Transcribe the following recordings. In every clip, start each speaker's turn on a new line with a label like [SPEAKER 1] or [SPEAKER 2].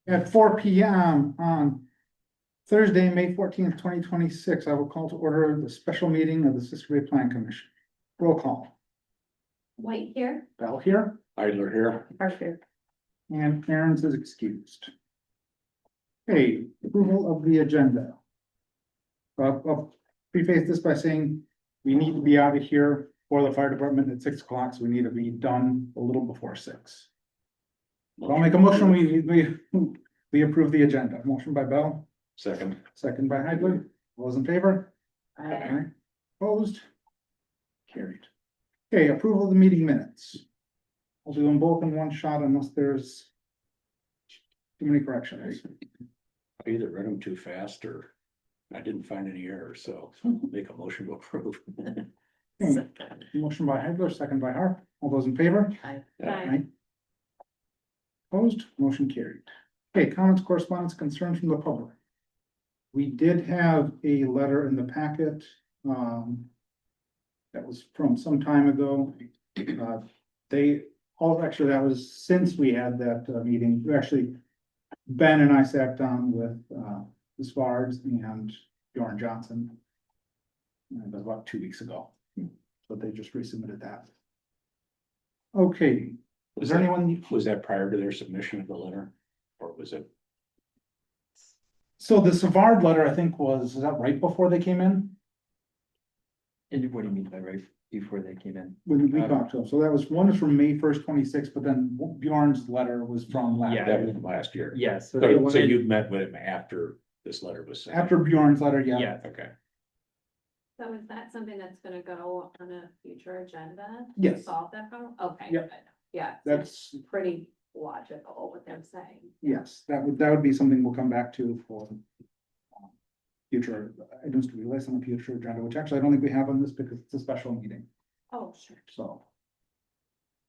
[SPEAKER 1] At 4 p.m. on Thursday, May 14th, 2026, I will call to order the special meeting of the Siskiyou Plan Commission. Roll call.
[SPEAKER 2] White here.
[SPEAKER 1] Bell here,
[SPEAKER 3] Idler here.
[SPEAKER 2] Parker.
[SPEAKER 1] and Aaron's is excused. Okay, approval of the agenda. I'll preface this by saying we need to be out of here for the fire department at 6 o'clock, so we need to be done a little before 6. I'll make a motion, we approve the agenda. Motion by Bell,
[SPEAKER 3] Second.
[SPEAKER 1] second by Heidler. All those in favor?
[SPEAKER 2] Aye.
[SPEAKER 1] Opposed? Carried. Okay, approval of the meeting minutes. I'll do them both in one shot unless there's too many corrections.
[SPEAKER 3] I either read them too fast or I didn't find any errors, so make a motion to approve.
[SPEAKER 1] Okay, motion by Heidler, second by Harp. All those in favor?
[SPEAKER 2] Aye.
[SPEAKER 1] Opposed? Motion carried. Okay, comments, correspondence, concerns from the public. We did have a letter in the packet, that was from some time ago. Actually, that was since we had that, meeting. Ben and I sat down with, the Svards and Bjorn Johnson. That was about 2 weeks ago, but they just resubmitted that. Okay, is there anyone?
[SPEAKER 3] Was that prior to their submission of the letter? Or was it?
[SPEAKER 1] So the Savard letter, I think, is that right before they came in?
[SPEAKER 4] And what do you mean by right before they came in?
[SPEAKER 1] When we talked to them, so that was, one is from May 1st, 26, but then Bjorn's letter was from last.
[SPEAKER 4] Yeah.
[SPEAKER 3] That was last year.
[SPEAKER 4] Yes. So they
[SPEAKER 3] So
[SPEAKER 4] wanted-
[SPEAKER 3] you met with him after this letter was sent?
[SPEAKER 1] After Bjorn's letter, yeah.
[SPEAKER 4] Yeah,
[SPEAKER 3] Okay.
[SPEAKER 2] So is that something that's gonna go on a future agenda? to
[SPEAKER 1] Yes.
[SPEAKER 2] Solve that problem? Okay.
[SPEAKER 1] Yeah.
[SPEAKER 2] good. Yeah.
[SPEAKER 1] That's,
[SPEAKER 2] Pretty logical what they're saying.
[SPEAKER 1] yes, that would be something we'll come back to for future items to be listed on the future agenda, which actually I don't think we have on this because it's a special meeting,
[SPEAKER 2] Oh, sure.
[SPEAKER 1] so.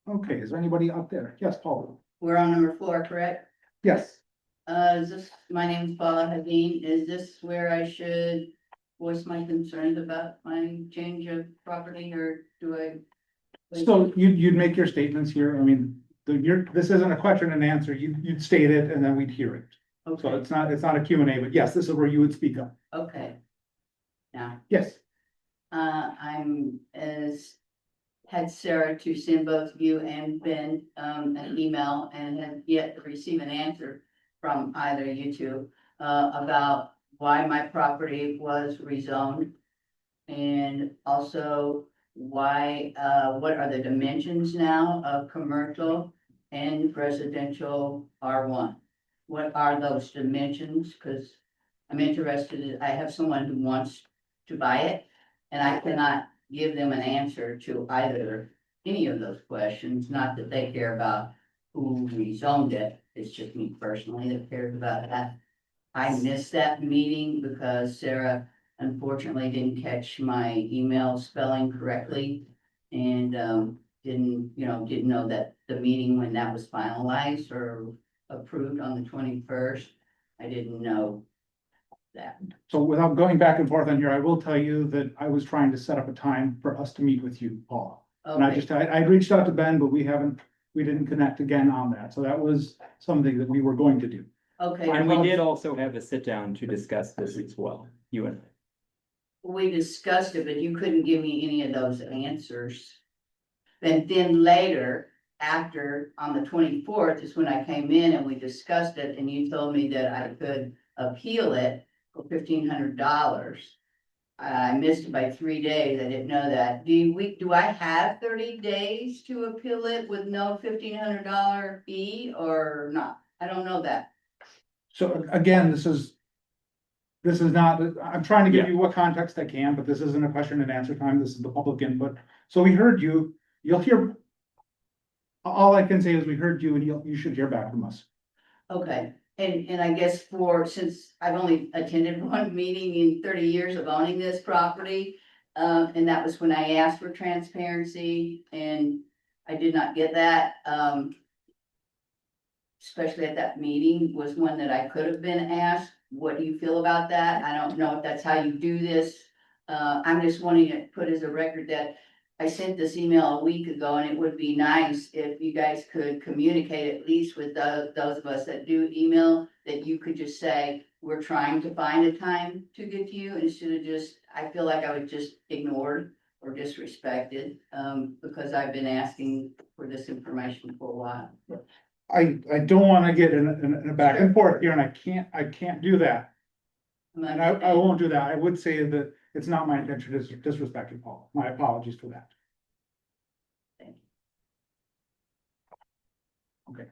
[SPEAKER 1] Okay, is there anybody out there? Yes, Paul.
[SPEAKER 5] We're on number 4, correct?
[SPEAKER 1] Yes,
[SPEAKER 5] My name is Paula Haveen. Is this where I should voice my concerns about my change of property, or do I?
[SPEAKER 1] so you'd make your statements here. I mean, this isn't a question and answer. You'd state it and then we'd hear it. So
[SPEAKER 5] Okay,
[SPEAKER 1] it's not a Q&A, but yes, this is where you would speak up.
[SPEAKER 5] okay. Now,
[SPEAKER 1] Yes,
[SPEAKER 5] had Sarah to send both you and Ben, an email, and have yet to receive an answer from either you two, about why my property was rezoned. And also why, what are the dimensions now of commercial and residential R1? What are those dimensions? Cause I'm interested, I have someone who wants to buy it, and I cannot give them an answer to either any of those questions. Not that they care about who rezoned it, it's just me personally that cares about that. I missed that meeting because Sarah unfortunately didn't catch my email spelling correctly. And didn't know that the meeting, when that was finalized or approved on the 21st, I didn't know that.
[SPEAKER 1] so without going back and forth on here, I will tell you that I was trying to set up a time for us to meet with you, Paul. And I reached out to Ben, but we didn't connect again on that. So that was something that we were going to do.
[SPEAKER 5] Okay,
[SPEAKER 4] And we did also have a sit down to discuss this as well, you and I.
[SPEAKER 5] we discussed it, but you couldn't give me any of those answers. And then later, after, on the 24th is when I came in and we discussed it, and you told me that I could appeal it for $1,500. I missed it by 3 days. I didn't know that. Do I have 30 days to appeal it with no $1,500 fee or not? I don't know that.
[SPEAKER 1] So again, this is not, I'm trying to give you what context I can, but this isn't a question and answer time. This is the public input. So we heard you, you'll hear. All I can say is we heard you and you should hear back from us.
[SPEAKER 5] Okay, and I guess since I've only attended one meeting in 30 years of owning this property, and that was when I asked for transparency, and I did not get that. Especially at that meeting was one that I could have been asked, what do you feel about that? I don't know if that's how you do this. I'm just wanting to put as a record that I sent this email a week ago, and it would be nice if you guys could communicate at least with those of us that do email, that you could just say, we're trying to find a time to get to you, instead of just, I feel like I was just ignored or disrespected, because I've been asking for this information for a while.
[SPEAKER 1] I don't wanna get in a back and forth here, and I can't do that. And I won't do that. I would say that it's not my intention to disrespect you, Paul. My apologies for that.
[SPEAKER 5] Thank you.
[SPEAKER 1] Okay.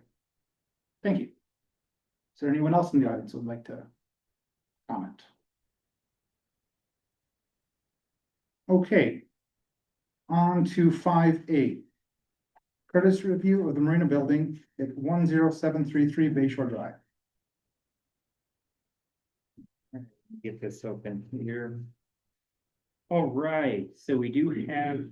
[SPEAKER 1] Thank you. Is there anyone else in the audience who would like to comment? Okay. On to 5A. Courtesy review of the Marina Building at 10733 Bayshore Drive.
[SPEAKER 4] Get this open here. All right, so we do have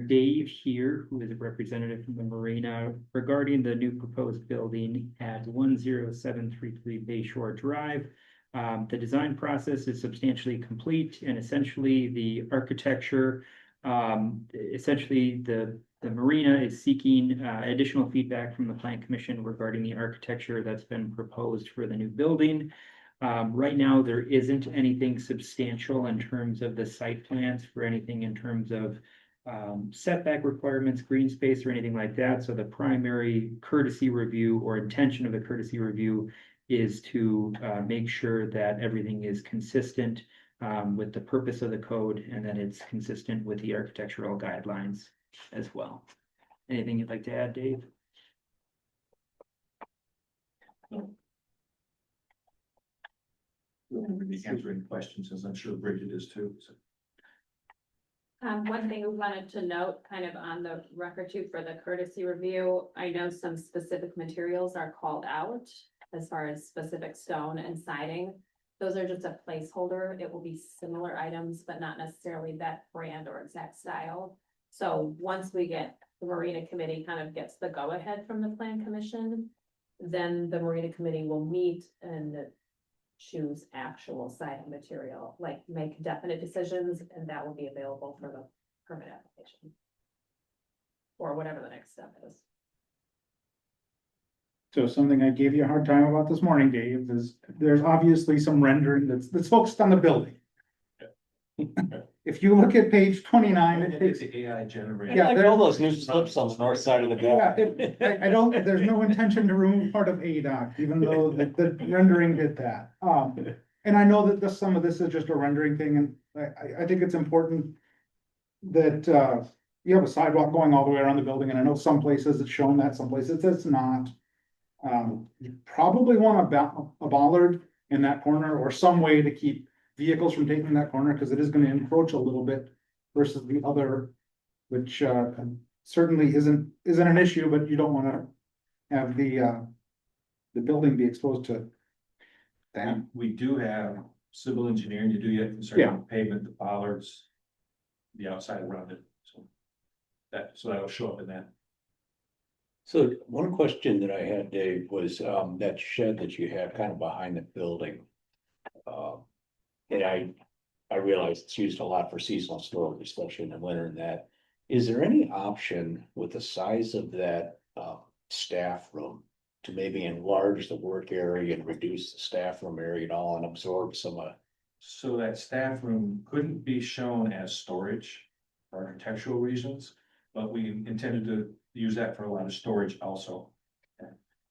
[SPEAKER 4] Dave here, who is a representative from the Marina regarding the new proposed building at 10733 Bayshore Drive. The design process is substantially complete, and essentially the architecture, essentially the Marina is seeking additional feedback from the Plan Commission regarding the architecture that's been proposed for the new building. Right now, there isn't anything substantial in terms of the site plans for anything in terms of setback requirements, green space, or anything like that. So the primary courtesy review or intention of the courtesy review is to make sure that everything is consistent with the purpose of the code, and that it's consistent with the architectural guidelines as well. Anything you'd like to add, Dave?
[SPEAKER 6] We'll be answering questions, as I'm sure Bridget is too. So.
[SPEAKER 2] One thing we wanted to note kind of on the record too for the courtesy review, I know some specific materials are called out as far as specific stone and siding. Those are just a placeholder. It will be similar items, but not necessarily that brand or exact style. So once we get, the Marina Committee kind of gets the go-ahead from the Plan Commission, then the Marina Committee will meet and choose actual siding material, like make definite decisions, and that will be available for the permit application. Or whatever the next step is.
[SPEAKER 1] So something I gave you a hard time about this morning, Dave, is there's obviously some rendering that's focused on the building. If you look at page 29, it takes.
[SPEAKER 6] The AI generated.
[SPEAKER 1] Yeah,
[SPEAKER 3] Like all those new slips on the north side of the
[SPEAKER 1] Yeah,
[SPEAKER 3] gap.
[SPEAKER 1] I don't, there's no intention to remove part of ADOC, even though the rendering did that. And I know that some of this is just a rendering thing, and I think it's important that, you have a sidewalk going all the way around the building, and I know some places it's shown that, some places it's not. You probably want a bollard in that corner, or some way to keep vehicles from taking that corner, because it is gonna encroach a little bit versus the other, which, certainly isn't an issue, but you don't wanna have the building be exposed to that.
[SPEAKER 6] We do have civil engineering to do yet
[SPEAKER 1] Yeah.
[SPEAKER 6] concerning pavement, the bollards, the outside around it, so. That'll show up in that.
[SPEAKER 3] So one question that I had, Dave, was that shed that you have kind of behind the building. And I realize it's used a lot for seasonal storage, especially in the winter and that. Is there any option with the size of that staff room to maybe enlarge the work area and reduce the staff room area at all and absorb some
[SPEAKER 6] So that staff room couldn't be shown as storage for architectural reasons, but we intended to use that for a lot of storage also.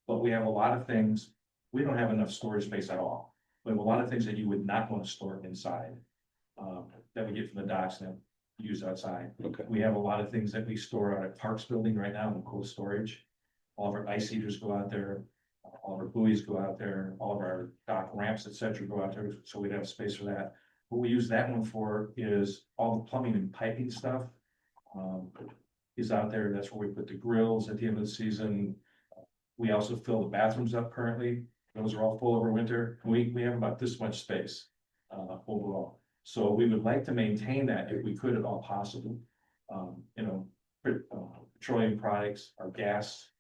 [SPEAKER 6] But we have a lot of things, we don't have enough storage space at all. We have a lot of things that you would not want to store inside, that we get from the docks and use outside.
[SPEAKER 3] Okay.
[SPEAKER 6] We have a lot of things that we store out at Parks Building right now in cold storage. All of our ice heaters go out there, all of our buoys go out there, all of our dock ramps, et cetera, go out there, so we'd have space for that. What we use that one for is all the plumbing and piping stuff. Is out there, that's where we put the grills at the end of the season. We also fill the bathrooms up currently, those are all full over winter, we have about this much space overall. So we would like to maintain that if we could at all possible. Petroleum products, our gas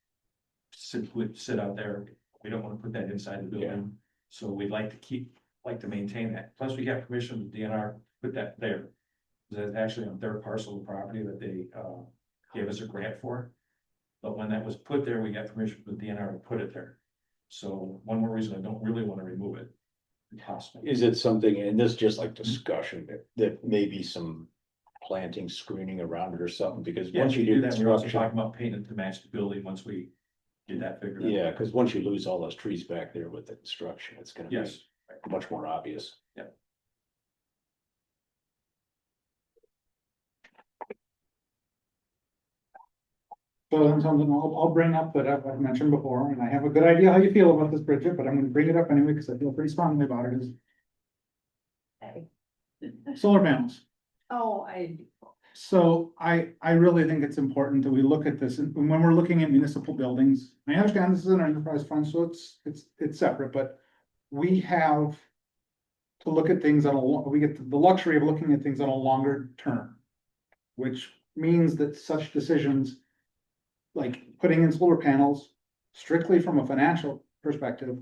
[SPEAKER 6] would sit out there, we don't want to put that inside the building. So we'd like to maintain that, plus we got permission from DNR, put that there. That's actually on their parcel of property that they, gave us a grant for. But when that was put there, we got permission from the DNR to put it there. So one more reason I don't really want to remove it. Possibly.
[SPEAKER 3] Is it something, and this is just like discussion, that maybe some planting, screening around it or something, because
[SPEAKER 6] Yeah,
[SPEAKER 3] once
[SPEAKER 6] we
[SPEAKER 3] you do
[SPEAKER 6] do that, we're also
[SPEAKER 3] construction.
[SPEAKER 6] talking about painting it to match the building once we get that figured out.
[SPEAKER 3] Yeah, because once you lose all those trees back there with the construction, it's gonna be
[SPEAKER 6] Yes,
[SPEAKER 3] much more obvious.
[SPEAKER 1] So then something I'll bring up that I've mentioned before, and I have a good idea how you feel about this, Bridget, but I'm gonna bring it up anyway, because I feel pretty strongly about it, is
[SPEAKER 2] Okay.
[SPEAKER 1] solar panels.
[SPEAKER 2] Oh, I,
[SPEAKER 1] So I really think it's important that we look at this, and when we're looking at municipal buildings, I understand this is an enterprise fund, so it's separate, but we have to look at things we get the luxury of looking at things on a longer term, which means that such decisions, like putting in solar panels, strictly from a financial perspective,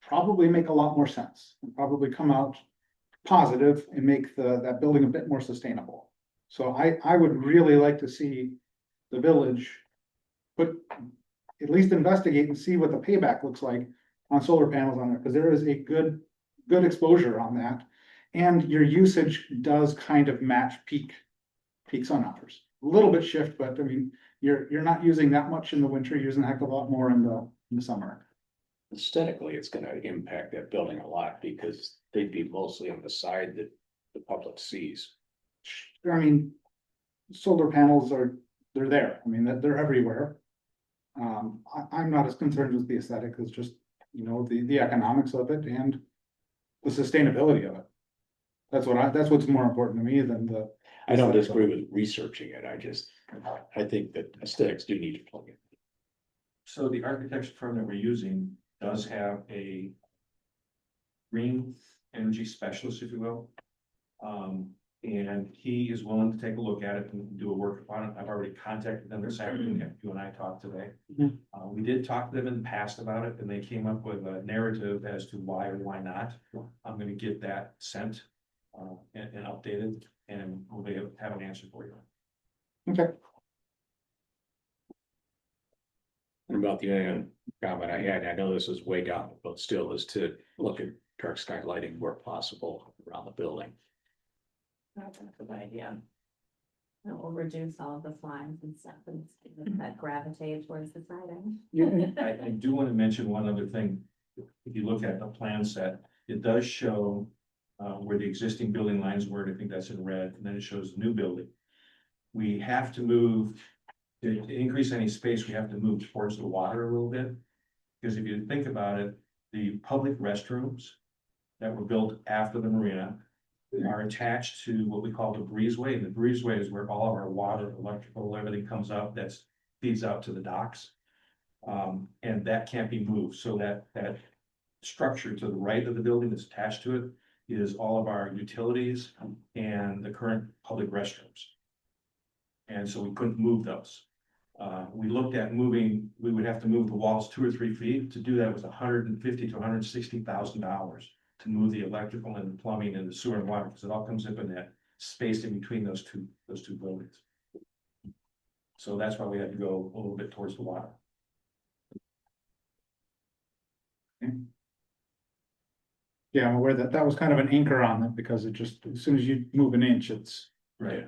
[SPEAKER 1] probably make a lot more sense, and probably come out positive and make that building a bit more sustainable. So I would really like to see the village at least investigate and see what the payback looks like on solar panels on there, because there is a good exposure on that. And your usage does kind of match peaks on others. A little bit shift, but I mean, you're not using that much in the winter, you're using a heck of a lot more in the summer.
[SPEAKER 3] Aesthetically, it's gonna impact that building a lot, because they'd be mostly on the side that the public sees.
[SPEAKER 1] I mean, solar panels they're there, I mean, they're everywhere. I'm not as concerned with the aesthetic as just, the economics of it and the sustainability of it. That's what's more important to me than the.
[SPEAKER 3] I don't
[SPEAKER 1] aesthetics of
[SPEAKER 3] disagree
[SPEAKER 1] it.
[SPEAKER 3] with researching it, I think that aesthetics do need to play in.
[SPEAKER 6] so the architecture firm that we're using does have a green energy specialist, if you will. And he is willing to take a look at it and do a work on it. I've already contacted them this afternoon. You and I talked today.
[SPEAKER 1] Mhm.
[SPEAKER 6] We did talk to them in the past about it, and they came up with a narrative as to why or why not. I'm gonna get that sent, and updated, and we'll be able to have an answer for you.
[SPEAKER 1] Okay,
[SPEAKER 3] And about the only comment I had, I know this is way down, but still, is to look at dark sky lighting where possible around the building.
[SPEAKER 2] that's a good idea. It will reduce all of the lines and stuff and that gravitate towards the siding.
[SPEAKER 6] I do want to mention one other thing. If you look at the plan set, it does show where the existing building lines were, and I think that's in red, and then it shows the new building. We have to move, to increase any space, we have to move towards the water a little bit. Because if you think about it, the public restrooms that were built after the marina are attached to what we call the breezeway. And the breezeway is where all of our water, electrical, everything comes up, that's feeds out to the docks. And that can't be moved, so that structure to the right of the building that's attached to it is all of our utilities and the current public restrooms. And so we couldn't move those. We looked at moving, we would have to move the walls 2 or 3 feet. To do that was $150,000 to $160,000 to move the electrical and the plumbing and the sewer and water, because it all comes up in that space in between those two buildings. So that's why we had to go a little bit towards the water.
[SPEAKER 1] yeah, I'm aware that was kind of an anchor on it, because it just, as soon as you move an inch, it's
[SPEAKER 6] Right.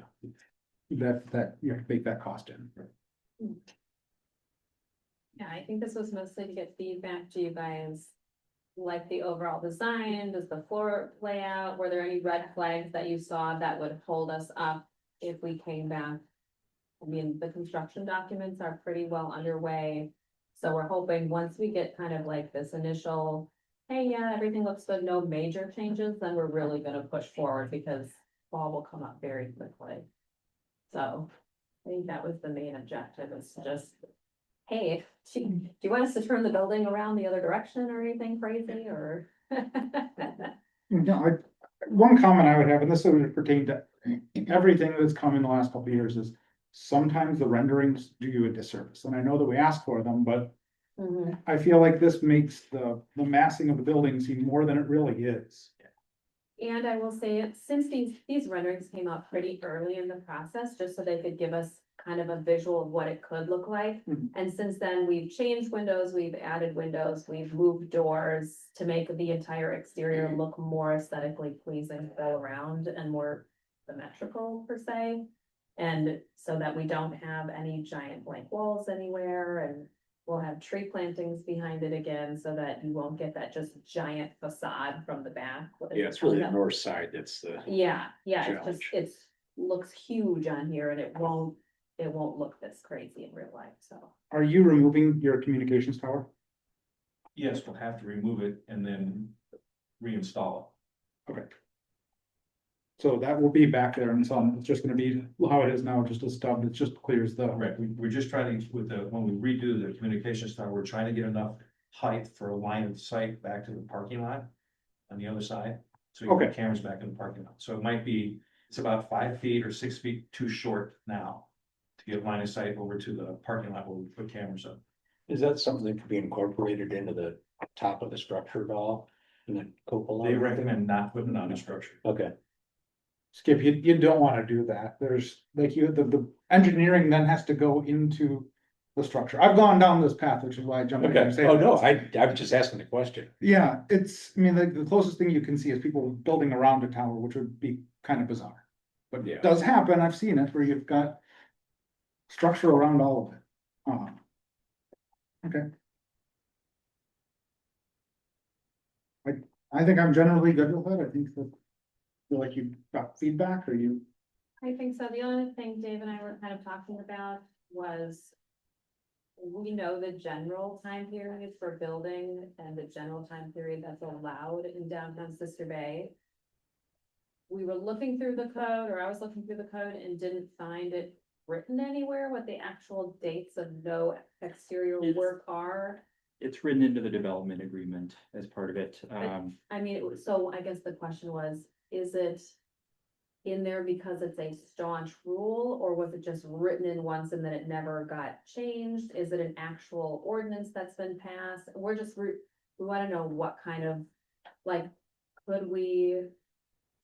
[SPEAKER 1] that you have to bake that cost in.
[SPEAKER 2] Yeah, I think this was mostly to get feedback to you guys. Like the overall design, does the floor layout, were there any red flags that you saw that would hold us up if we came back? I mean, the construction documents are pretty well underway. So we're hoping once we get kind of like this initial, hey, yeah, everything looks good, no major changes, then we're really gonna push forward because fall will come up very quickly. So I think that was the main objective, is to just, hey, do you want us to turn the building around the other direction or anything crazy or?
[SPEAKER 1] No, one comment I would have, and this would pertain to everything that's come in the last couple of years, is sometimes the renderings do you a disservice, and I know that we ask for them, but
[SPEAKER 2] Mhm.
[SPEAKER 1] I feel like this makes the massing of the building seem more than it really is.
[SPEAKER 2] And I will say, since these renderings came out pretty early in the process, just so they could give us kind of a visual of what it could look like.
[SPEAKER 1] Mhm.
[SPEAKER 2] And since then, we've changed windows, we've added windows, we've moved doors to make the entire exterior look more aesthetically pleasing all around and more symmetrical per se. And so that we don't have any giant blank walls anywhere, and we'll have tree plantings behind it again, so that you won't get that just giant facade from the back.
[SPEAKER 3] Yeah, it's really the north side that's the,
[SPEAKER 2] Yeah, it's just,
[SPEAKER 3] challenge.
[SPEAKER 2] looks huge on here and it won't look this crazy in real life, so.
[SPEAKER 1] Are you removing your communications tower?
[SPEAKER 6] Yes, we'll have to remove it and then reinstall
[SPEAKER 1] So that will be back there and so on. It's just gonna be how it is now, just a stub. It just clears the.
[SPEAKER 6] it. Right, we're just trying to, when we redo the communications tower, we're trying to get enough height for a line of sight back to the parking lot on the other side. So you
[SPEAKER 1] Okay.
[SPEAKER 6] get cameras back in the parking lot. So it might be, it's about 5 feet or 6 feet too short now to get line of sight over to the parking lot where we put cameras up.
[SPEAKER 3] is that something that could be incorporated into the top of the structure at all? In the cupola?
[SPEAKER 6] They recommend not putting it on the structure.
[SPEAKER 3] Okay,
[SPEAKER 1] Skip, you don't wanna do that. There's like the engineering then has to go into the structure. I've gone down this path, which is why I jumped in and
[SPEAKER 3] okay,
[SPEAKER 1] say.
[SPEAKER 3] oh, no, I'm just asking the question.
[SPEAKER 1] Yeah, I mean, the closest thing you can see is people building around a tower, which would be kind of bizarre. But
[SPEAKER 3] Yeah.
[SPEAKER 1] it does happen, I've seen it, where you've got structure around all of it. Okay. I think I'm generally good with it. I think that, feel like you got feedback or you,
[SPEAKER 2] I think so. The only thing Dave and I were kind of talking about was we know the general time period for building and the general time period that's allowed in downtown Sister Bay. We were looking through the code, or I was looking through the code and didn't find it written anywhere what the actual dates of no exterior
[SPEAKER 4] It's-
[SPEAKER 2] work are.
[SPEAKER 4] It's written into the development agreement as part of it.
[SPEAKER 2] I mean, so I guess the question was, is it in there because it's a staunch rule, or was it just written in once and then it never got changed? Is it an actual ordinance that's been passed? We wanna know what kind of, like, could we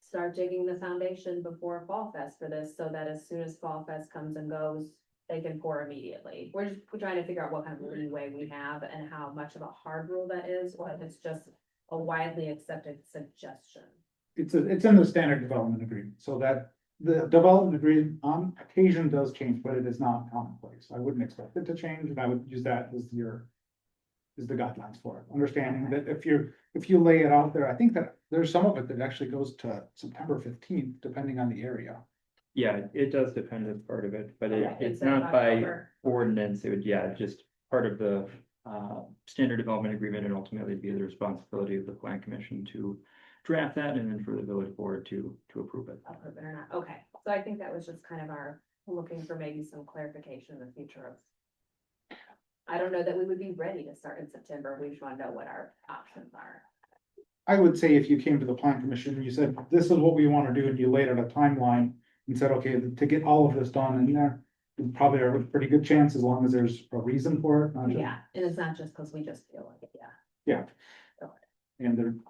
[SPEAKER 2] start digging the foundation before Fall Fest for this, so that as soon as Fall Fest comes and goes, they can pour immediately? We're trying to figure out what kind of leeway we have and how much of a hard rule that is, or if it's just a widely accepted suggestion.
[SPEAKER 1] it's in the standard development agreement, so that the development agreement on occasion does change, but it is not commonplace. I wouldn't expect it to change, and I would use that as is the guidelines for it, understanding that if you lay it out there, I think that there's some of it that actually goes to September 15th, depending on the area.
[SPEAKER 4] Yeah, it does depend as part of it, but
[SPEAKER 2] Okay,
[SPEAKER 4] it's
[SPEAKER 2] instead of
[SPEAKER 4] not by
[SPEAKER 2] October.
[SPEAKER 4] ordinance. It would, just part of the standard development agreement, and ultimately be the responsibility of the plan commission to draft that and then for the village board to approve it.
[SPEAKER 2] Approve it or not. Okay, so I think that was just kind of our, looking for maybe some clarification in the future of. I don't know that we would be ready to start in September. We just want to know what our options are.
[SPEAKER 1] I would say if you came to the plan commission and you said, this is what we want to do, and you laid out a timeline and said, okay, to get all of this done in there, you probably are a pretty good chance as long as there's a reason for it. not just-
[SPEAKER 2] Yeah, and it's not just because we just feel like it, yeah.
[SPEAKER 1] And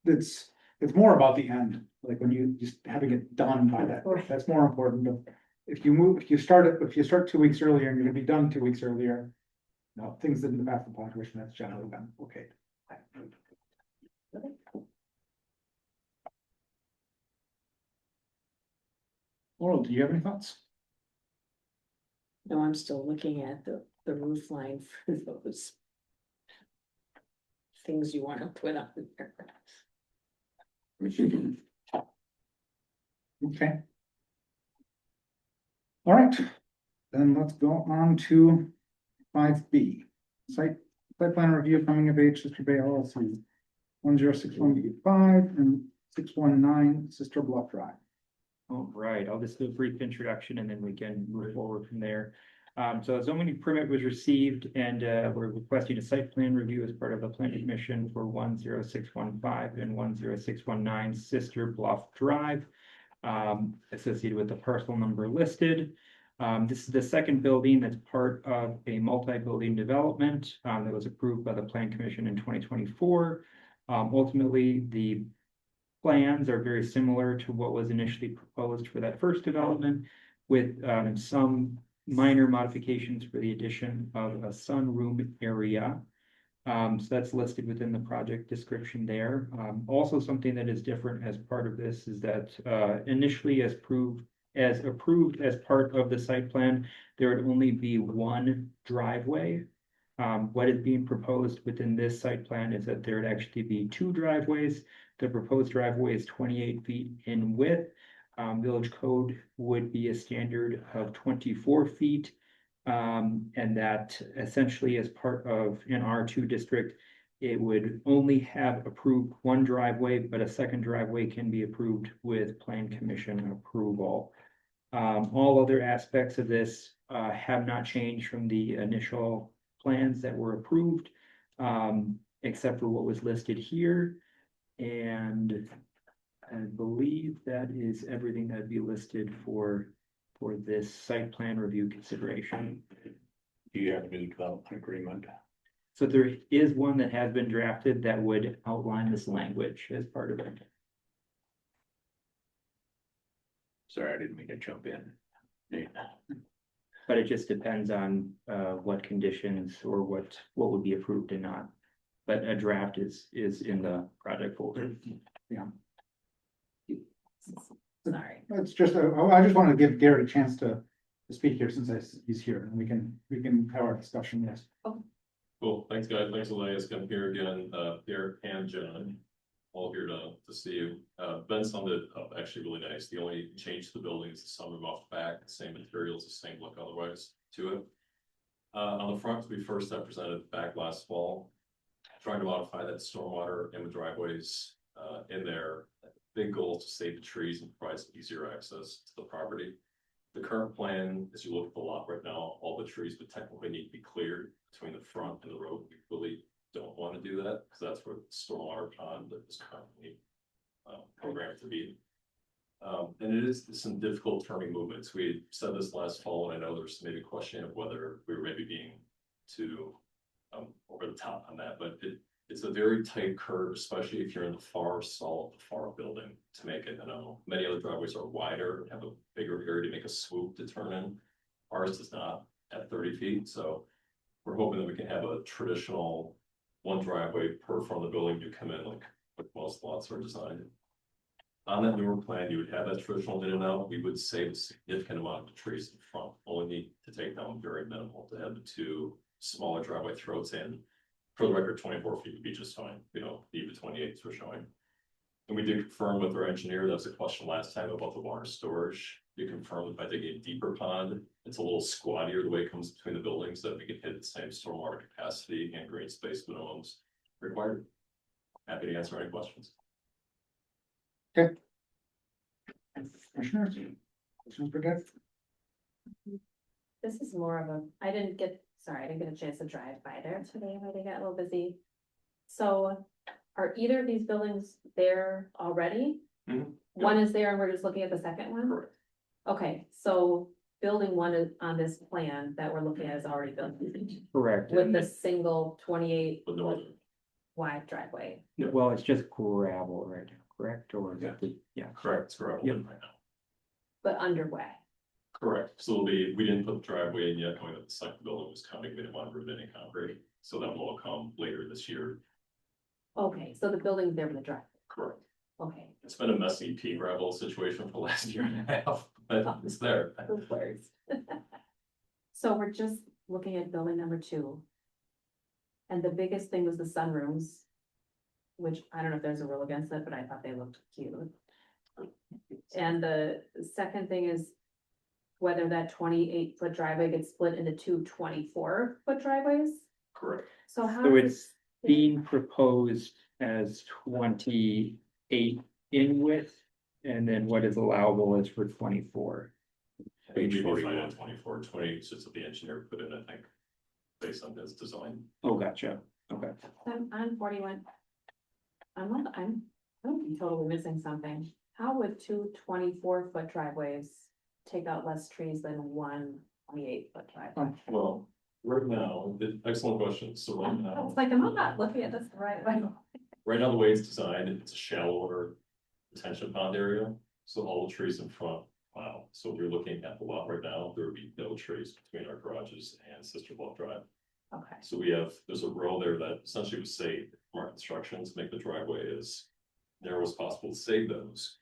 [SPEAKER 1] it's more about the end, like when you just having it done by that,
[SPEAKER 2] Right.
[SPEAKER 1] that's more important. If you start 2 weeks earlier and you're gonna be done 2 weeks earlier. No, things didn't pass the plan commission, that's generally been okay.
[SPEAKER 2] Okay.
[SPEAKER 1] Laurel, do you have any thoughts?
[SPEAKER 7] No, I'm still looking at the roof line for those things you wanna put on there.
[SPEAKER 1] Okay. All right, then let's go on to 5B. Site plan review coming of age Sister Bay LLC. 106185 and 619 Sister Bluff Drive.
[SPEAKER 4] All right, I'll just do a brief introduction and then we can move forward from there. So a zoning permit was received and we're requesting a site plan review as part of the planning commission for 10615 and 10619 Sister Bluff Drive. Associated with the parcel number listed. This is the second building that's part of a multi-building development that was approved by the plan commission in 2024. Ultimately, the plans are very similar to what was initially proposed for that first development, with some minor modifications for the addition of a sunroom area. So that's listed within the project description there. Also something that is different as part of this is that initially as approved as part of the site plan, there would only be one driveway. What is being proposed within this site plan is that there would actually be two driveways. The proposed driveway is 28 feet in width. Village code would be a standard of 24 feet. And that essentially as part of an R2 district, it would only have approved one driveway, but a second driveway can be approved with plan commission approval. All other aspects of this have not changed from the initial plans that were approved, except for what was listed here. And I believe that is everything that'd be listed for this site plan review consideration.
[SPEAKER 3] Do you have a new development agreement?
[SPEAKER 4] So there is one that has been drafted that would outline this language as part of it.
[SPEAKER 3] Sorry, I didn't mean to jump in.
[SPEAKER 4] But it just depends on what conditions or what would be approved and not. But a draft is in the project folder.
[SPEAKER 2] Sorry.
[SPEAKER 1] It's just, I just want to give Gary a chance to speak here since he's here, and we can have our discussion, yes.
[SPEAKER 8] Cool, thanks guys, thanks Elias, I'm here again, Derek and John, all here to see you. Ben summed it up actually really nice, the only change to the building is the sunroom off the back, the same materials, the same look otherwise to it. On the front, we first had presented back last fall, trying to modify that stormwater and the driveways in there. Big goal is to save the trees and provide some easier access to the property. The current plan, as you look at the lot right now, all the trees would technically need to be cleared between the front and the road. We really don't want to do that because that's where the stormwater pond is currently programmed to be. And it is some difficult turning movements. We said this last fall, and I know there's maybe a question of whether we were maybe being too over the top on that, but it's a very tight curve, especially if you're in the far stall of the far building to make it. I know many other driveways are wider, have a bigger area to make a swoop to turn in. Ours is not at 30 feet, so we're hoping that we can have a traditional one driveway per front of the building to come in like most lots are designed. On that newer plan, you would have that traditional in and out. We would save a significant amount of the trees in front. Only need to take down very minimal to have the two smaller driveway throats in. For the record, 24 feet would be just fine. We don't need the 28s we're showing. And we did confirm with our engineer, that was a question last time about the water storage. You confirmed that by digging a deeper pond, it's a little squattier the way it comes between the buildings, that we can hit the same stormwater capacity and green space minimums required. Happy to answer any questions.
[SPEAKER 1] Commissioners, questions for Gary?
[SPEAKER 2] This is more of a, I didn't get a chance to drive by there today, I got a little busy. So are either of these buildings there already?
[SPEAKER 8] Mhm.
[SPEAKER 2] One is there and we're just looking at the second one?
[SPEAKER 8] Correct.
[SPEAKER 2] Okay, so building one is on this plan that we're looking at is already built
[SPEAKER 4] Correct.
[SPEAKER 2] with the single 28
[SPEAKER 8] But no,
[SPEAKER 2] wide driveway.
[SPEAKER 4] Well, it's just gravel right now, correct? Or yeah.
[SPEAKER 8] correct, it's correct
[SPEAKER 4] Yep.
[SPEAKER 8] right now.
[SPEAKER 2] But underway.
[SPEAKER 8] Correct, so we didn't put the driveway in yet, knowing that the second building was coming, we didn't want to root any concrete, so that will come later this year.
[SPEAKER 2] Okay, so the building's there with the driveway.
[SPEAKER 8] Correct.
[SPEAKER 2] Okay.
[SPEAKER 8] It's been a messy pea gravel situation for the last year and a half, but it's there.
[SPEAKER 2] Those words. So we're just looking at building number 2. And the biggest thing was the sunrooms. Which I don't know if there's a rule against it, but I thought they looked cute. And the second thing is whether that 28-foot driveway gets split into two 24-foot driveways.
[SPEAKER 8] Correct.
[SPEAKER 2] So how?
[SPEAKER 4] So
[SPEAKER 2] does-
[SPEAKER 4] it's being proposed as 28 in width, and then what is allowable is for 24.
[SPEAKER 8] Page
[SPEAKER 3] Page
[SPEAKER 8] 41,
[SPEAKER 3] 41.
[SPEAKER 8] 24, 20, it's just what the engineer put in, I think, based on his design.
[SPEAKER 4] Oh, gotcha. Okay.
[SPEAKER 2] I'm on 41. I'm totally missing something. How would two 24-foot driveways take out less trees than one 28-foot driveway?
[SPEAKER 8] Well, right now, excellent question, so right now.
[SPEAKER 2] It's like, I'm not looking at this the right way.
[SPEAKER 8] Right now, the way it's designed, it's a shallower retention pond area, so all the trees in front. Wow, so if you're looking at the lot right now, there would be no trees between our garages and Sister Bluff Drive.
[SPEAKER 2] Okay,
[SPEAKER 8] So there's a row there that essentially was saved from our construction to make the driveway as narrow as possible to save those.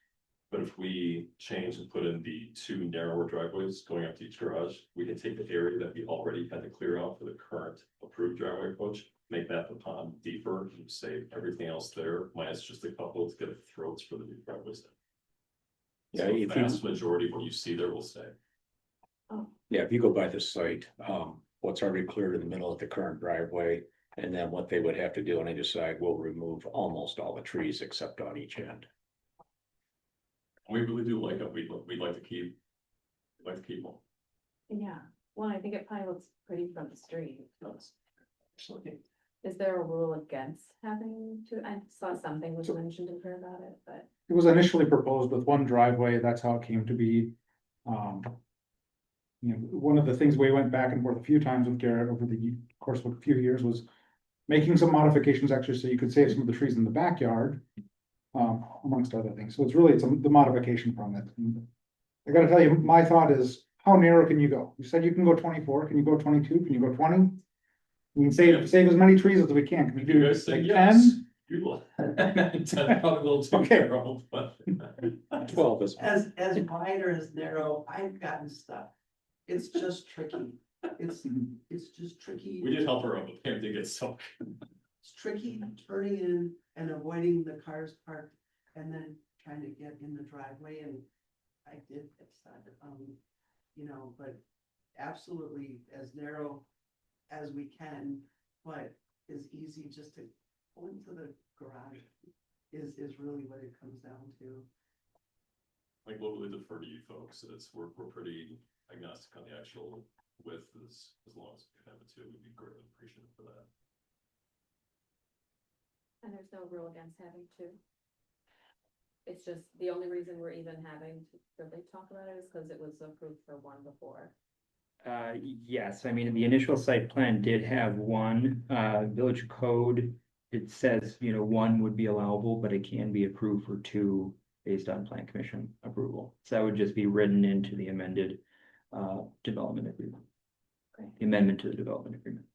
[SPEAKER 8] But if we change and put in the 2 narrower driveways going up to each garage, we can take the area that we already had to clear out for the current approved driveway approach, make that the pond deeper, and save everything else there, minus just a couple to get throats for the new driveways.
[SPEAKER 3] Yeah,
[SPEAKER 8] So the
[SPEAKER 3] if
[SPEAKER 8] vast
[SPEAKER 3] you,
[SPEAKER 8] majority of what you see there will stay.
[SPEAKER 3] yeah, if you go by the site, what's already cleared in the middle of the current driveway. And then what they would have to do on either side will remove almost all the trees except on each end.
[SPEAKER 8] We really do like it, we'd like to keep, them.
[SPEAKER 2] yeah, well, I think it probably looks pretty from the street.
[SPEAKER 8] Absolutely.
[SPEAKER 2] Is there a rule against having to, I saw something was mentioned in here about it, but.
[SPEAKER 1] It was initially proposed with one driveway, that's how it came to be. One of the things we went back and forth a few times with Garrett over the course of a few years was making some modifications actually, so you could save some of the trees in the backyard. Amongst other things, so it's the modification from it. And I gotta tell you, my thought is, how narrow can you go? You said you can go 24, can you go 22, can you go 20? We can save as many trees as we can we
[SPEAKER 8] If
[SPEAKER 1] do
[SPEAKER 8] you guys say
[SPEAKER 1] like
[SPEAKER 8] yes,
[SPEAKER 1] 10?
[SPEAKER 8] you will. 10 probably a little too
[SPEAKER 1] Okay.
[SPEAKER 8] narrow, but
[SPEAKER 3] 12 is.
[SPEAKER 9] As wide or as narrow, I've gotten stuck. It's just tricky. It's just tricky.
[SPEAKER 8] we did help her out, but Pam did get stuck.
[SPEAKER 9] It's tricky turning in and avoiding the cars parked and then trying to get in the driveway, and I did fix that, but absolutely as narrow as we can, but is easy just to pull into the garage is really what it comes down to.
[SPEAKER 8] Like, we'll really defer to you folks, we're pretty agnostic on the actual width, as long as we can have it too, we'd be greatly appreciative for that.
[SPEAKER 2] And there's no rule against having 2. It's just, the only reason we're even having to really talk about it is because it was approved for 1 before.
[SPEAKER 4] Yes, I mean, the initial site plan did have 1, village code. It says, 1 would be allowable, but it can be approved for 2 based on plan commission approval. So that would just be written into the amended, development agreement.
[SPEAKER 2] Okay.
[SPEAKER 4] The amendment to the development agreement.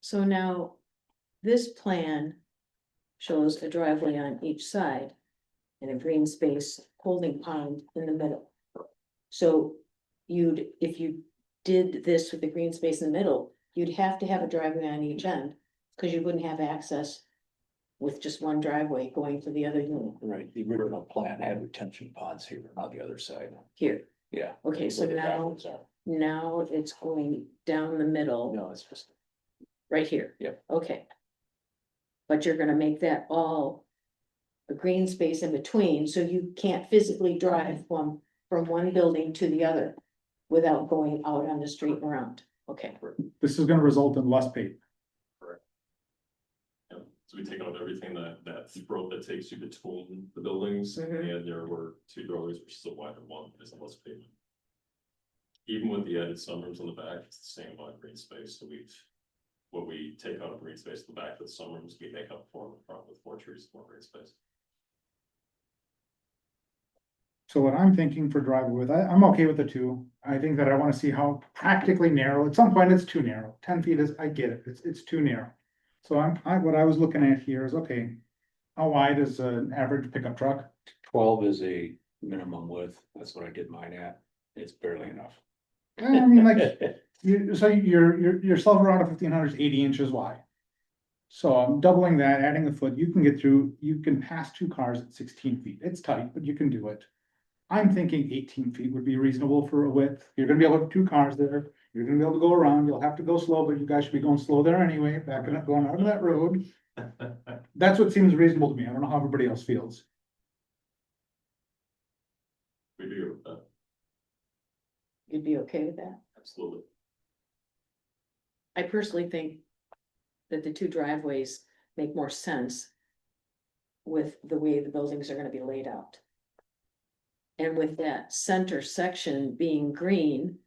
[SPEAKER 7] So now, this plan shows a driveway on each side and a green space holding pond in the middle. So if you did this with the green space in the middle, you'd have to have a driveway on each end, because you wouldn't have access with just one driveway going to the other unit
[SPEAKER 3] Right, the original plan had retention ponds here on the other side.
[SPEAKER 7] here.
[SPEAKER 3] Yeah.
[SPEAKER 7] Okay, so
[SPEAKER 3] Where the
[SPEAKER 7] now,
[SPEAKER 3] driveways are.
[SPEAKER 7] now it's going down the middle,
[SPEAKER 3] No, it's just,
[SPEAKER 7] right here.
[SPEAKER 3] Yep.
[SPEAKER 7] Okay. But you're gonna make that all a green space in between, so you can't physically drive from one building to the other without going out on the street and around. Okay,
[SPEAKER 1] This is gonna result in less pavement.
[SPEAKER 8] Yeah, so we take out everything that throat that takes you between the buildings,
[SPEAKER 7] Mhm.
[SPEAKER 8] and there were 2 doorways, which is a wider one, there's less pavement. Even with the added sunrooms on the back, it's the same amount of green space, so what we take out of green space at the back of the sunrooms, we make up for in the front with 4 trees, more green space.
[SPEAKER 1] So what I'm thinking for driveway width, I'm okay with the 2. I think that I wanna see how practically narrow, at some point it's too narrow, 10 feet I get it, it's too narrow. So what I was looking at here is, okay, how wide is an average pickup truck?
[SPEAKER 3] 12 is a minimum width, that's what I did mine at, it's barely enough.
[SPEAKER 1] I mean, like, your Silverado 1500 is 80 inches wide. So I'm doubling that, adding a foot, you can pass 2 cars at 16 feet, it's tight, but you can do it. I'm thinking 18 feet would be reasonable for a width, you're gonna be able to have 2 cars there, you're gonna be able to go around, you'll have to go slow, but you guys should be going slow there anyway, backing up, going out of that road. That's what seems reasonable to me, I don't know how everybody else feels.
[SPEAKER 8] We'd be good with that,
[SPEAKER 7] you'd be okay with that?
[SPEAKER 8] absolutely.
[SPEAKER 7] I personally think that the 2 driveways make more sense with the way the buildings are gonna be laid out. And with that center section being green,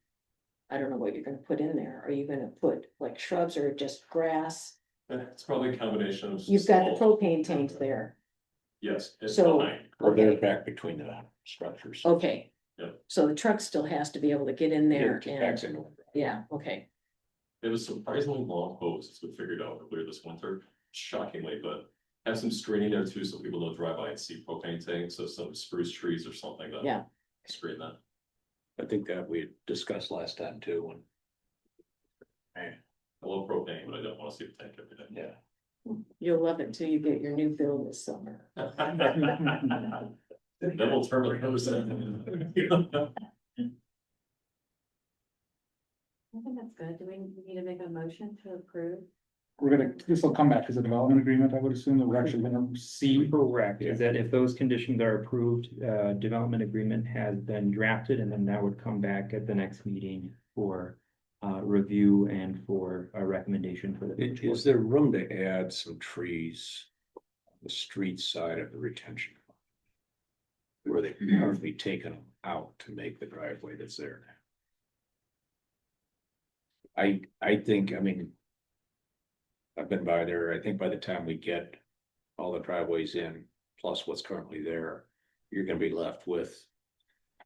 [SPEAKER 7] I don't know what you're gonna put in there. Are you gonna put like shrubs or just grass?
[SPEAKER 8] It's probably a combination of.
[SPEAKER 7] You've got the
[SPEAKER 8] small-
[SPEAKER 7] propane tank there.
[SPEAKER 8] Yes, it's
[SPEAKER 7] So-
[SPEAKER 8] behind.
[SPEAKER 3] Or they're back between the structures.
[SPEAKER 7] Okay.
[SPEAKER 8] Yep.
[SPEAKER 7] So the truck still has to be able to get in there
[SPEAKER 3] It backs
[SPEAKER 7] and,
[SPEAKER 3] into it.
[SPEAKER 7] yeah, okay.
[SPEAKER 8] It was surprisingly long hose, we figured out earlier this winter, shockingly, but have some screening there too, so people don't drive by and see propane tanks, so some spruce trees or something that.
[SPEAKER 7] Yeah.
[SPEAKER 8] Screen that.
[SPEAKER 3] I think that we discussed last time too, when. Eh,
[SPEAKER 8] I love propane, but I don't wanna see the tank every day.
[SPEAKER 3] yeah.
[SPEAKER 7] You'll love it until you get your new bill this summer.
[SPEAKER 8] Then we'll turn the hose in.
[SPEAKER 2] I think that's good. Do we need to make a motion to approve?
[SPEAKER 1] This will come back as a development agreement, I would assume that we're actually gonna see.
[SPEAKER 4] Correct, is that if those conditions are approved, development agreement has been drafted, and then that would come back at the next meeting for review and for a recommendation for the. village board.
[SPEAKER 3] Is there room to add some trees? On the street side of the retention. pond? Where they are be taken out to make the driveway that's there now. I think, I mean. I've been by there, I think by the time we get all the driveways in, plus what's currently there, you're gonna be left with.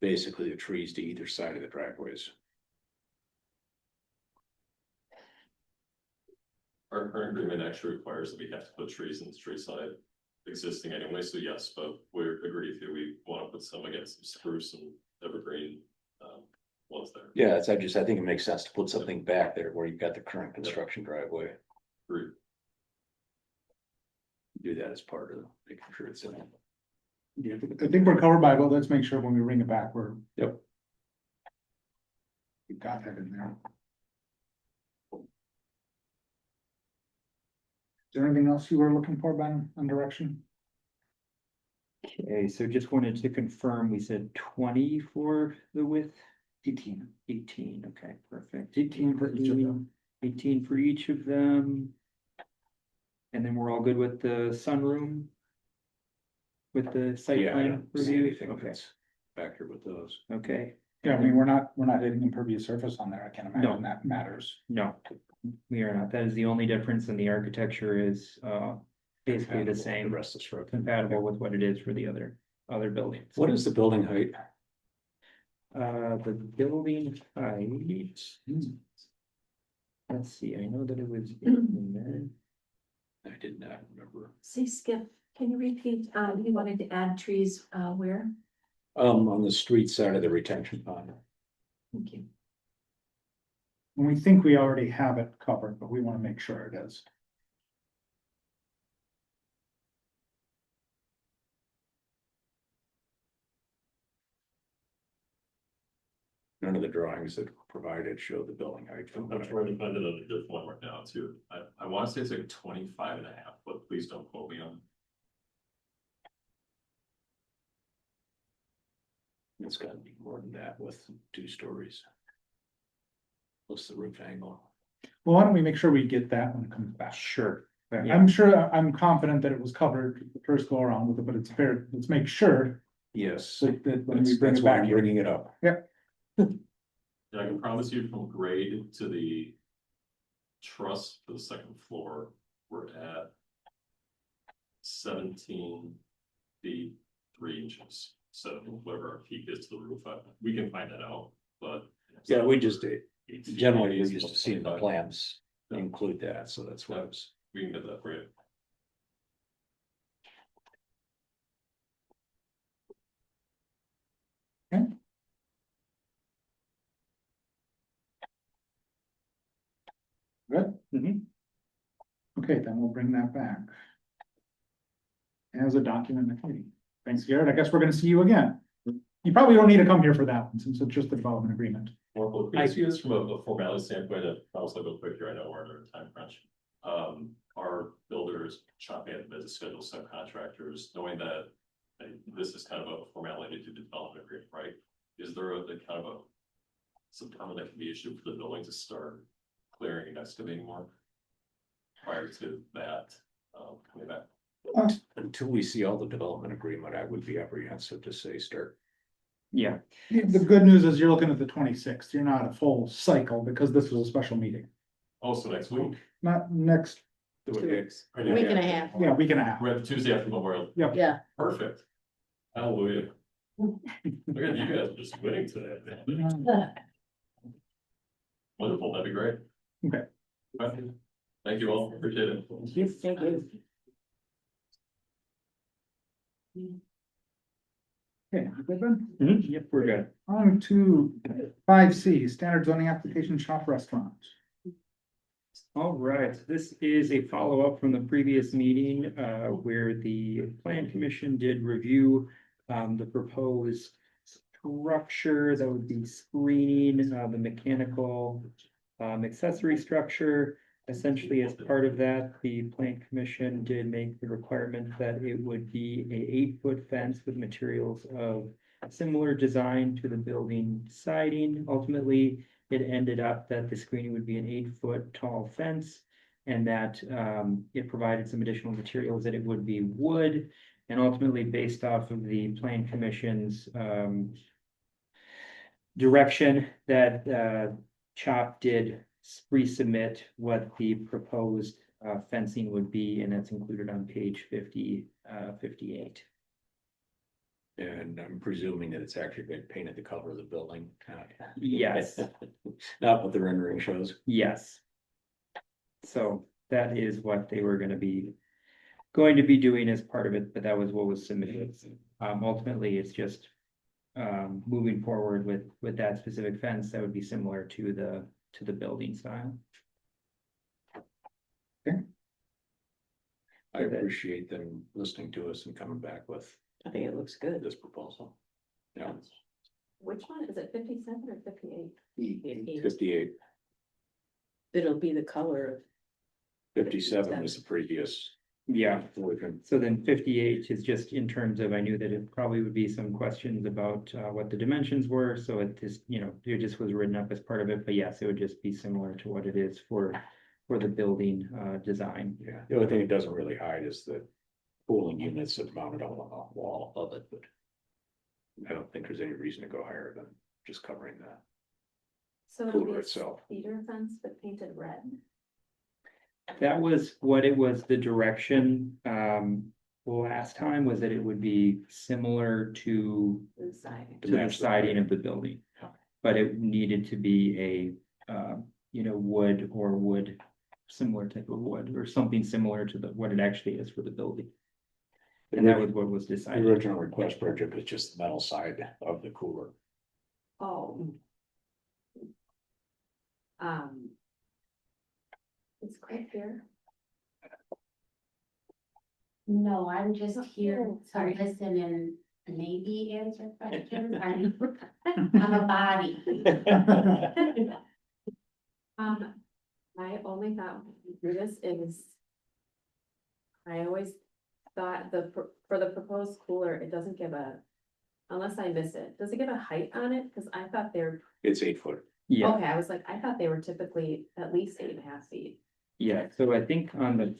[SPEAKER 3] Basically the trees to either side of the driveways.
[SPEAKER 8] Our current agreement actually requires that we have to put trees in the street side existing anyway, so yes, but we agree with you, we wanna put some, again, some spruce and evergreen. Ones there.
[SPEAKER 3] Yeah, I think it makes sense to put something back there where you've got the current construction driveway.
[SPEAKER 8] Agree.
[SPEAKER 3] Do that as part of making sure it's in.
[SPEAKER 1] Yeah, I think we're covered by, but let's make sure when we bring it back, we're.
[SPEAKER 3] Yep.
[SPEAKER 1] We've got that in there. Is there anything else you were looking for, Ben, on direction?
[SPEAKER 4] Okay, so just wanted to confirm, we said 20 for the width,
[SPEAKER 1] 18.
[SPEAKER 4] 18, okay, perfect.
[SPEAKER 1] 18 for each of them.
[SPEAKER 4] 18 for each of them. And then we're all good with the sunroom? With the site
[SPEAKER 3] Yeah, I
[SPEAKER 4] plan
[SPEAKER 3] don't see
[SPEAKER 4] review?
[SPEAKER 3] anything
[SPEAKER 4] Okay,
[SPEAKER 3] that's factored with those.
[SPEAKER 4] okay,
[SPEAKER 1] Yeah, I mean, we're not hitting impervious surface on there. I can't
[SPEAKER 4] No.
[SPEAKER 1] imagine that matters.
[SPEAKER 4] no, we are not. That is the only difference, and the architecture is basically
[SPEAKER 3] Compatible
[SPEAKER 4] the
[SPEAKER 3] with
[SPEAKER 4] same,
[SPEAKER 3] The rest of the structure.
[SPEAKER 4] compatible with what it is for the other buildings.
[SPEAKER 3] What is the building height?
[SPEAKER 4] The building height. Let's see, I know that it was in there.
[SPEAKER 3] I did not remember.
[SPEAKER 10] Say, Skip, can you repeat, you wanted to add trees, where?
[SPEAKER 3] On the street side of the retention pond.
[SPEAKER 10] Thank you.
[SPEAKER 1] And we think we already have it covered, but we want to make sure it is.
[SPEAKER 3] None of the drawings that were provided show the building height. from what
[SPEAKER 8] I'm
[SPEAKER 3] I-
[SPEAKER 8] trying to find it on a different one right now too. I wanna say it's like 25.5, but please don't quote me on.
[SPEAKER 3] It's gotta be more than that with 2 stories. Plus the roof angle.
[SPEAKER 1] Well, why don't we make sure we get that when it comes back?
[SPEAKER 4] Sure.
[SPEAKER 1] I'm sure, I'm confident that it was covered the first go around with it, but it's fair, let's make sure
[SPEAKER 3] Yes,
[SPEAKER 1] that when we
[SPEAKER 3] that's,
[SPEAKER 1] bring
[SPEAKER 3] that's
[SPEAKER 1] it
[SPEAKER 3] why
[SPEAKER 1] back
[SPEAKER 3] I'm
[SPEAKER 1] here.
[SPEAKER 3] bringing it up.
[SPEAKER 8] Yeah, I can promise you from grade to the truss for the second floor, we're at 17 feet 3 inches. So whatever our peak is to the roof, we can find that out, but.
[SPEAKER 3] Yeah, we just did.
[SPEAKER 8] 8 feet
[SPEAKER 3] Generally,
[SPEAKER 8] is
[SPEAKER 3] we're used to seeing the
[SPEAKER 8] 25.
[SPEAKER 3] plans
[SPEAKER 8] Yeah.
[SPEAKER 3] include that, so that's what I was.
[SPEAKER 8] We can get that for you.
[SPEAKER 1] Good?
[SPEAKER 4] Mhm.
[SPEAKER 1] Okay, then we'll bring that back. As a document in the committee. Thanks, Garrett. I guess we're gonna see you again. You probably don't need to come here for that one, since it's just a development agreement.
[SPEAKER 8] Well, can I see this from a formality standpoint, I'll also go quick here, I know we're under a time crunch. Our builders chopping at the bit to schedule subcontractors, knowing that this is kind of a formality to development agreement, right? Is there a kind of a some permit that can be issued for the building to start clearing and excavating more prior to that coming back?
[SPEAKER 3] Until we see all the development agreement, I would be apprehensive to say start.
[SPEAKER 4] Yeah,
[SPEAKER 1] The good news is you're looking at the 26th. You're not a full cycle because this was a special meeting.
[SPEAKER 8] Also next week,
[SPEAKER 1] Not next
[SPEAKER 3] Do
[SPEAKER 7] Two
[SPEAKER 3] it.
[SPEAKER 7] weeks, a week and a half,
[SPEAKER 1] Yeah, week and a half.
[SPEAKER 8] We're at the Tuesday after Memorial.
[SPEAKER 7] yeah.
[SPEAKER 8] Perfect. Hallelujah. Look at you guys just winning today. Wonderful, that'd be great.
[SPEAKER 1] Okay.
[SPEAKER 8] Okay. Thank you all, appreciate it.
[SPEAKER 7] Thank you.
[SPEAKER 1] Okay, good then.
[SPEAKER 4] Yep, we're good.
[SPEAKER 1] On to 5C, standard zoning application shop restaurant.
[SPEAKER 4] All right, this is a follow-up from the previous meeting, where the plan commission did review, the proposed structure that would be screening, the mechanical, accessory structure. Essentially, as part of that, the plan commission did make the requirement that it would be a 8-foot fence with materials of similar design to the building siding. Ultimately, it ended up that the screening would be an 8-foot tall fence, and that it provided some additional materials, that it would be wood. And ultimately, based off of the plan commission's direction, that CHOP did resubmit what the proposed fencing would be, and that's included on page 58.
[SPEAKER 3] And I'm presuming that it's actually been painted the color of the building.
[SPEAKER 4] Yes.
[SPEAKER 3] Not what the rendering shows.
[SPEAKER 4] Yes. So that is what they were going to be doing as part of it, but that was what was submitted. Ultimately, it's just moving forward with that specific fence that would be similar to the building style.
[SPEAKER 3] I appreciate them listening to us and coming back with
[SPEAKER 7] I think it looks good.
[SPEAKER 3] this proposal. Yeah,
[SPEAKER 2] Which one, is it 57 or 58?
[SPEAKER 3] 58,
[SPEAKER 7] It'll be the color of.
[SPEAKER 3] 57 was the previous.
[SPEAKER 4] Yeah.
[SPEAKER 3] version.
[SPEAKER 4] So then 58 is just in terms of, I knew that it probably would be some questions about what the dimensions were, so it just, it just was written up as part of it, but yes, it would just be similar to what it is for the building design.
[SPEAKER 3] Yeah, the only thing it doesn't really hide is the cooling units that mounted on the wall of it, but I don't think there's any reason to go higher than just covering that.
[SPEAKER 2] So it'll be
[SPEAKER 3] Cooler
[SPEAKER 2] a
[SPEAKER 3] itself.
[SPEAKER 2] cedar fence but painted red.
[SPEAKER 4] That was what it was, the direction last time was that it would be similar to
[SPEAKER 2] Inside.
[SPEAKER 4] to the siding of the building. But it needed to be a wood, similar type of wood, or something similar to what it actually is for the building. And that was what was
[SPEAKER 3] The
[SPEAKER 4] decided.
[SPEAKER 3] original request project was just the metal side of the cooler.
[SPEAKER 2] Oh. Is Craig here?
[SPEAKER 11] No, I'm just here
[SPEAKER 2] Oh,
[SPEAKER 11] to
[SPEAKER 2] sorry.
[SPEAKER 11] listen and maybe answer questions. I'm a body.
[SPEAKER 2] My only thought through this is. I always thought for the proposed cooler, it doesn't give unless I miss it, does it give a height on it? Cause I thought they're,
[SPEAKER 3] It's 8 foot.
[SPEAKER 4] Yeah,
[SPEAKER 2] okay, I was like, I thought they were typically at least 8.5 feet.
[SPEAKER 4] yeah, so I think on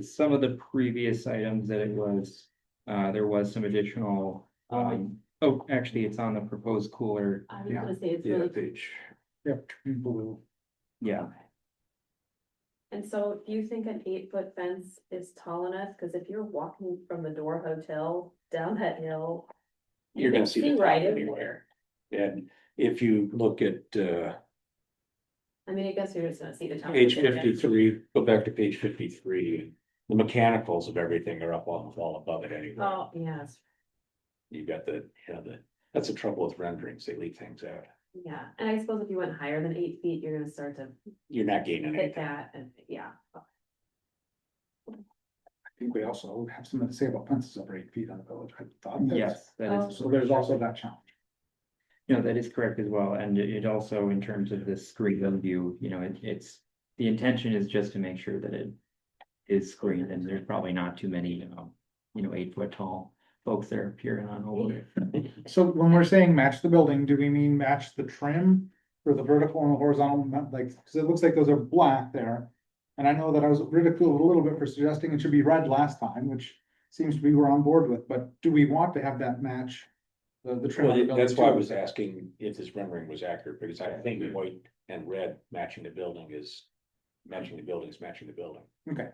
[SPEAKER 4] some of the previous items that it was, there was some additional. Actually, it's on the proposed cooler.
[SPEAKER 2] I was
[SPEAKER 1] Yeah.
[SPEAKER 2] gonna say it's
[SPEAKER 3] Yeah,
[SPEAKER 2] really.
[SPEAKER 3] page.
[SPEAKER 1] Yep, blue.
[SPEAKER 4] Yeah,
[SPEAKER 2] And so do you think an 8-foot fence is tall enough? Cause if you're walking from the Door Hotel down that hill. you
[SPEAKER 3] You're gonna
[SPEAKER 2] can
[SPEAKER 3] see the top
[SPEAKER 2] right in
[SPEAKER 3] anywhere. And if you look at
[SPEAKER 2] I mean, I guess you're just gonna see the top. of
[SPEAKER 3] page
[SPEAKER 2] the building.
[SPEAKER 3] 53, go back to page 53. The mechanicals of everything are up on the wall above it anyway.
[SPEAKER 2] Oh, yes,
[SPEAKER 3] You got that's the trouble with renderings, they leave things out.
[SPEAKER 2] yeah, and I suppose if you went higher than 8 feet, you're gonna start to
[SPEAKER 3] You're not gaining
[SPEAKER 2] hit
[SPEAKER 3] anything.
[SPEAKER 2] that, and yeah.
[SPEAKER 1] I think we also have something to say about fences over 8 feet on the village, I thought.
[SPEAKER 4] yes, that
[SPEAKER 2] Oh.
[SPEAKER 4] is.
[SPEAKER 1] So there's also that challenge.
[SPEAKER 4] No, that is correct as well, and it also, in terms of the screen view, it's, the intention is just to make sure that it is screened, and there's probably not too many, 8-foot tall folks that are peering on over it.
[SPEAKER 1] So when we're saying match the building, do we mean match the trim for the vertical and the horizontal, like, cause it looks like those are black there. And I know that I was ridiculed a little bit for suggesting it should be red last time, which seems to be we're on board with, but do we want to have that match? The trim. on the
[SPEAKER 3] Well, that's
[SPEAKER 1] building
[SPEAKER 3] why I
[SPEAKER 1] too?
[SPEAKER 3] was asking if this rendering was accurate, because I think white and red matching the building is matching the building.
[SPEAKER 1] Okay,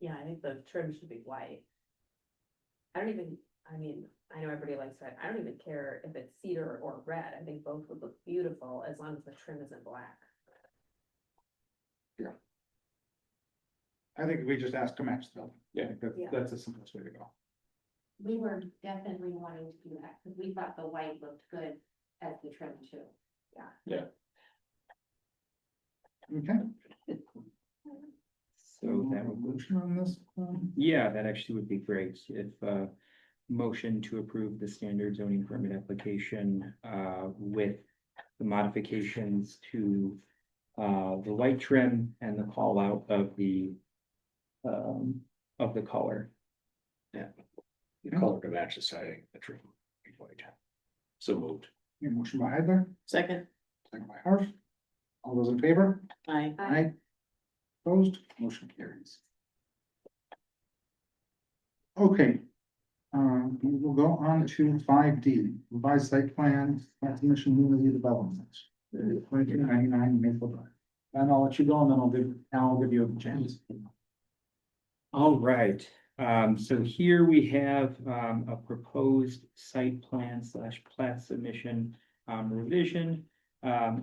[SPEAKER 2] Yeah, I think the trim should be white. I mean, I know everybody likes red. I don't even care if it's cedar or red. I think both would look beautiful as long as the trim isn't black.
[SPEAKER 1] I think we just ask to match the building.
[SPEAKER 3] Yeah.
[SPEAKER 1] That's the simplest way to go.
[SPEAKER 11] We were definitely wanting to do that, because we thought the white looked good as the trim too.
[SPEAKER 1] Okay,
[SPEAKER 4] So that would,
[SPEAKER 1] motion on this one?
[SPEAKER 4] yeah, that actually would be great if, motion to approve the standard zoning permit application, with the modifications to, the white trim and the call out of the color.
[SPEAKER 3] The color to match the siding, the trim. White. So moved.
[SPEAKER 1] Your motion by Heidler,
[SPEAKER 7] Second,
[SPEAKER 1] second by Harf. All those in favor?
[SPEAKER 7] I,
[SPEAKER 1] Aye. Opposed, motion carries. Okay. We will go on to 5D, revised site plan, definition community development. 2299 Maple Drive. And I'll let you go and then I'll give you a chance.
[SPEAKER 4] All right, so here we have, a proposed site plan / plat submission, revision.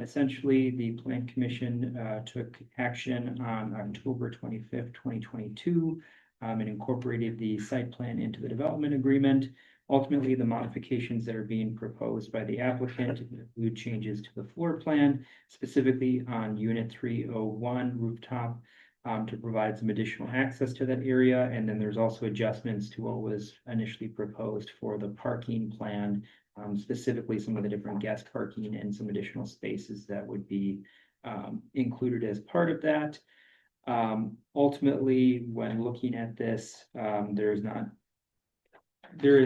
[SPEAKER 4] Essentially, the plan commission, took action on October 25th, 2022. And incorporated the site plan into the development agreement. Ultimately, the modifications that are being proposed by the applicant include changes to the floor plan, specifically on unit 301 rooftop, to provide some additional access to that area. And then there's also adjustments to what was initially proposed for the parking plan, specifically some of the different guest parking and some additional spaces that would be included as part of that. Ultimately, when looking at this, there is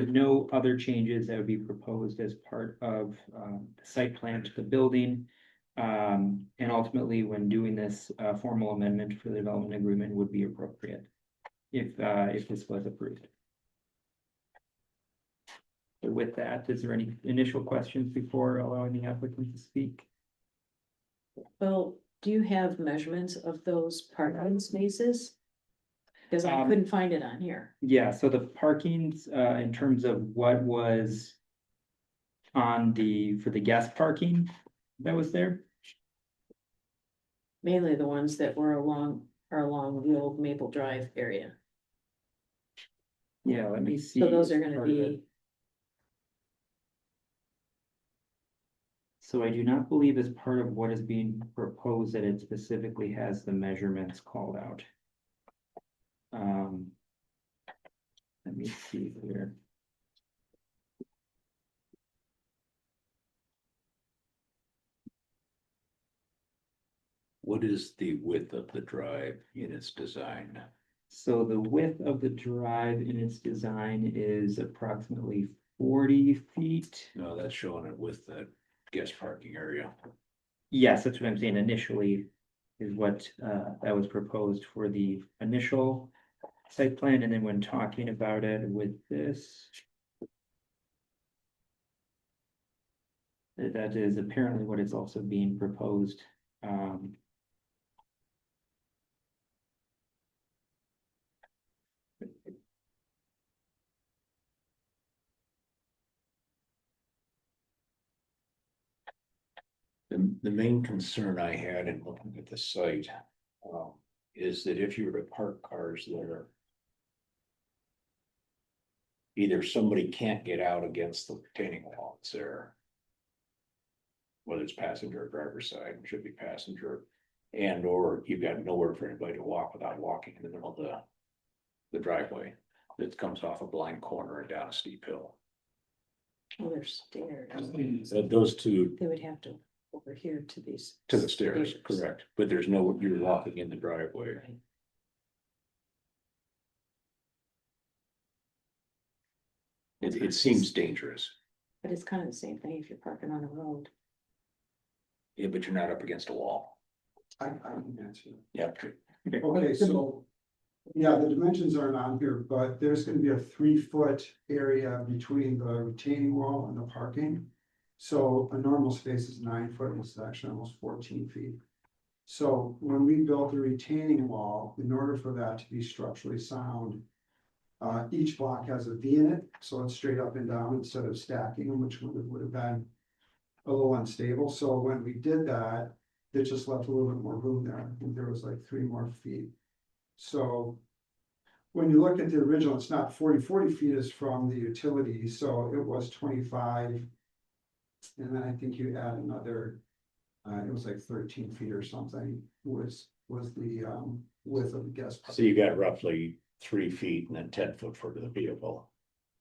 [SPEAKER 4] no other changes that would be proposed as part of the site plan to the building. And ultimately, when doing this, formal amendment for the development agreement would be appropriate if this was approved. So with that, is there any initial questions before allowing the applicant to speak?
[SPEAKER 7] well, do you have measurements of those parking spaces? Because I couldn't find it on here.
[SPEAKER 4] Yeah, so the parkings, in terms of what was on for the guest parking that was there?
[SPEAKER 7] Mainly the ones that were along the old Maple Drive area.
[SPEAKER 4] Yeah, let me see.
[SPEAKER 7] So those are gonna
[SPEAKER 4] part of it.
[SPEAKER 7] be,
[SPEAKER 4] So I do not believe as part of what is being proposed that it specifically has the measurements called out. Let me see here.
[SPEAKER 3] What is the width of the drive in its design?
[SPEAKER 4] So the width of the drive in its design is approximately 40 feet.
[SPEAKER 3] No, that's showing it with the guest parking area.
[SPEAKER 4] Yes, that's what I'm saying initially is what that was proposed for the initial site plan, and then when talking about it with this. That is apparently what is also being proposed.
[SPEAKER 3] The main concern I had in looking at the site, is that if you were to park cars there, either somebody can't get out against the retaining wall that's there, whether it's passenger or driver's side, it should be passenger, and or you've got nowhere for anybody to walk without walking in the middle of the driveway that comes off a blind corner and down a steep hill.
[SPEAKER 7] oh, there's stairs.
[SPEAKER 3] Those two
[SPEAKER 7] They would have to over here to these.
[SPEAKER 3] to the stairs, correct, but there's no, you're walking in the driveway.
[SPEAKER 7] Right.
[SPEAKER 3] It seems dangerous.
[SPEAKER 7] But it's kind of the same thing if you're parking on a road.
[SPEAKER 3] Yeah, but you're not up against a wall.
[SPEAKER 12] I can answer.
[SPEAKER 3] Yeah.
[SPEAKER 12] Okay, so, yeah, the dimensions aren't on here, but there's gonna be a 3-foot area between the retaining wall and the parking. So a normal space is 9 foot, it's actually almost 14 feet. So when we built the retaining wall, in order for that to be structurally sound, each block has a V in it, so it's straight up and down instead of stacking them, which would have been a little unstable. So when we did that, it just left a little bit more room there. I think there was like 3 more feet. So when you look at the original, it's not 40 feet is from the utility, so it was 25. And then I think you add another, it was like 13 feet or something was the width of the guest park.
[SPEAKER 3] So you got roughly 3 feet and then 10 foot for the vehicle.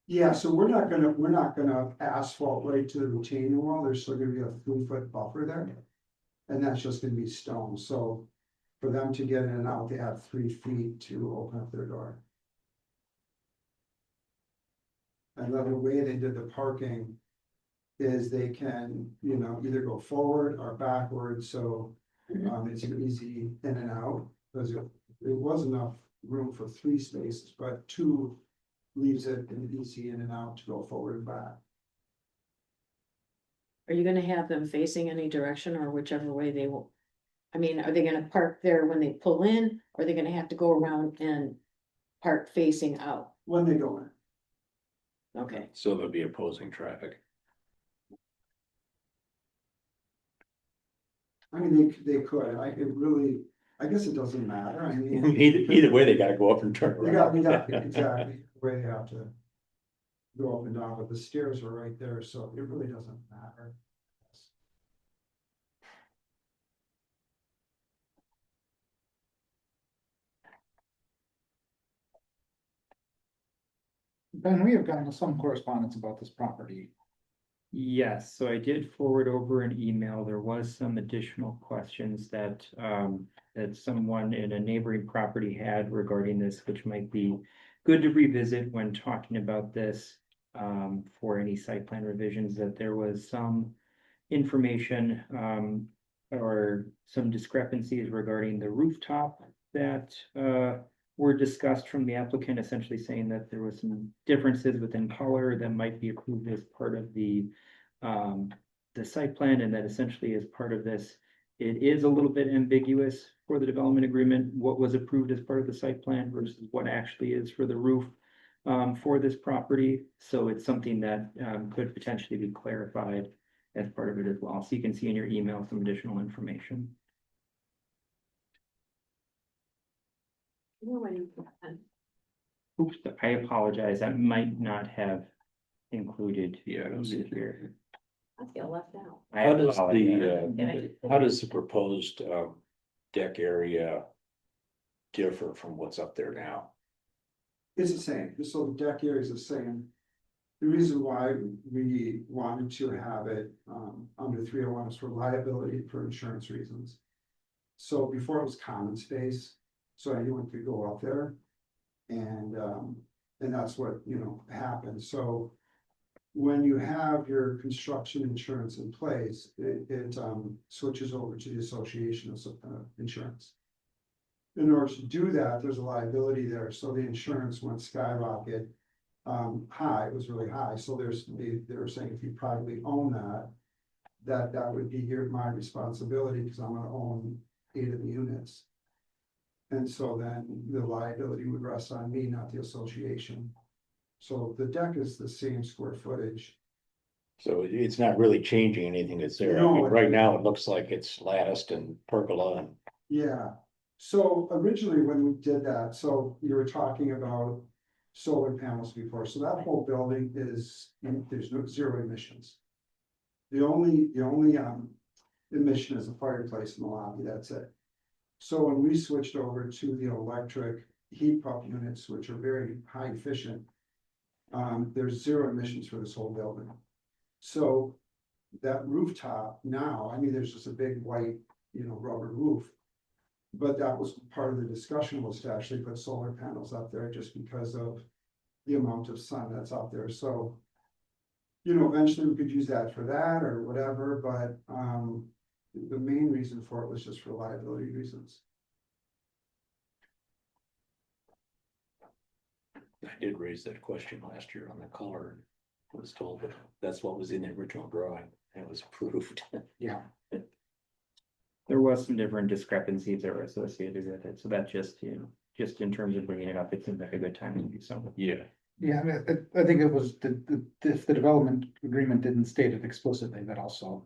[SPEAKER 12] Yeah, so we're not gonna asphalt right to the retaining wall. There's still gonna be a 3-foot buffer there. And that's just gonna be stone, so for them to get in and out, they have 3 feet to open up their door. And then the way they did the parking is they can, you know, either go forward or backwards, so it's an easy in and out. Because it was enough room for 3 spaces, but 2 leaves it an easy in and out to go forward and back.
[SPEAKER 7] Are you gonna have them facing any direction or whichever way they will? I mean, are they gonna park there when they pull in, or are they gonna have to go around and park facing out?
[SPEAKER 12] When they go in.
[SPEAKER 7] Okay,
[SPEAKER 3] So there'll be opposing traffic.
[SPEAKER 12] I mean, they could, I guess it doesn't matter, I mean.
[SPEAKER 3] Either way, they gotta go up and turn
[SPEAKER 12] They got,
[SPEAKER 3] around.
[SPEAKER 12] exactly, where they have to go up and down, but the stairs are right there, so it really doesn't matter.
[SPEAKER 1] Ben, we have gotten some correspondence about this property.
[SPEAKER 4] Yes, so I did forward over an email. There was some additional questions that that someone in a neighboring property had regarding this, which might be good to revisit when talking about this for any site plan revisions, that there was some information or some discrepancies regarding the rooftop that were discussed from the applicant, essentially saying that there was some differences within color that might be approved as part of the site plan, and that essentially as part of this, it is a little bit ambiguous for the development agreement, what was approved as part of the site plan versus what actually is for the roof for this property. So it's something that could potentially be clarified as part of it as well. So you can see in your email some additional information. Oops, I apologize. That might not have included.
[SPEAKER 3] Yeah, I don't see it
[SPEAKER 4] here.
[SPEAKER 2] I feel left out.
[SPEAKER 4] I
[SPEAKER 3] How does
[SPEAKER 4] apologize.
[SPEAKER 3] how does the proposed deck area differ from what's up there now?
[SPEAKER 12] It's the same, so the deck area is the same. The reason why we wanted to have it under 301 is for liability for insurance reasons. So before it was common space, so anyone could go up there. And that's what, you know, happened, so. When you have your construction insurance in place, it switches over to the association of insurance. In order to do that, there's a liability there, so the insurance went skyrocket high, it was really high, so they were saying if you privately own that would be my responsibility, because I'm gonna own 8 of the units. And so then the liability would rest on me, not the association. So the deck is the same square footage.
[SPEAKER 3] So it's not really changing anything that's there. I
[SPEAKER 12] No,
[SPEAKER 3] mean, right now, it looks like it's latticed and pergola and
[SPEAKER 12] Yeah, so originally when we did that, so you were talking about solar panels before, so that whole building there's no 0 emissions. The only emission is a fireplace in the lobby, that's it. So when we switched over to the electric heat pump units, which are very high efficient, there's 0 emissions for this whole building. So that rooftop now, I mean, there's just a big white, you know, rubber roof. But that was part of the discussion, was to actually put solar panels up there just because of the amount of sun that's out there, so. You know, eventually we could use that for that or whatever, but the main reason for it was just for liability reasons.
[SPEAKER 3] I did raise that question last year on the color. I was told that that's what was in the original drawing and it was approved.
[SPEAKER 1] Yeah.
[SPEAKER 4] There was some different discrepancies that were associated with it, so that's just, you know, just in terms of bringing it up, it seems like a good time to do so.
[SPEAKER 3] Yeah,
[SPEAKER 1] Yeah, I mean, I think it was if the development agreement didn't state it explicitly, that also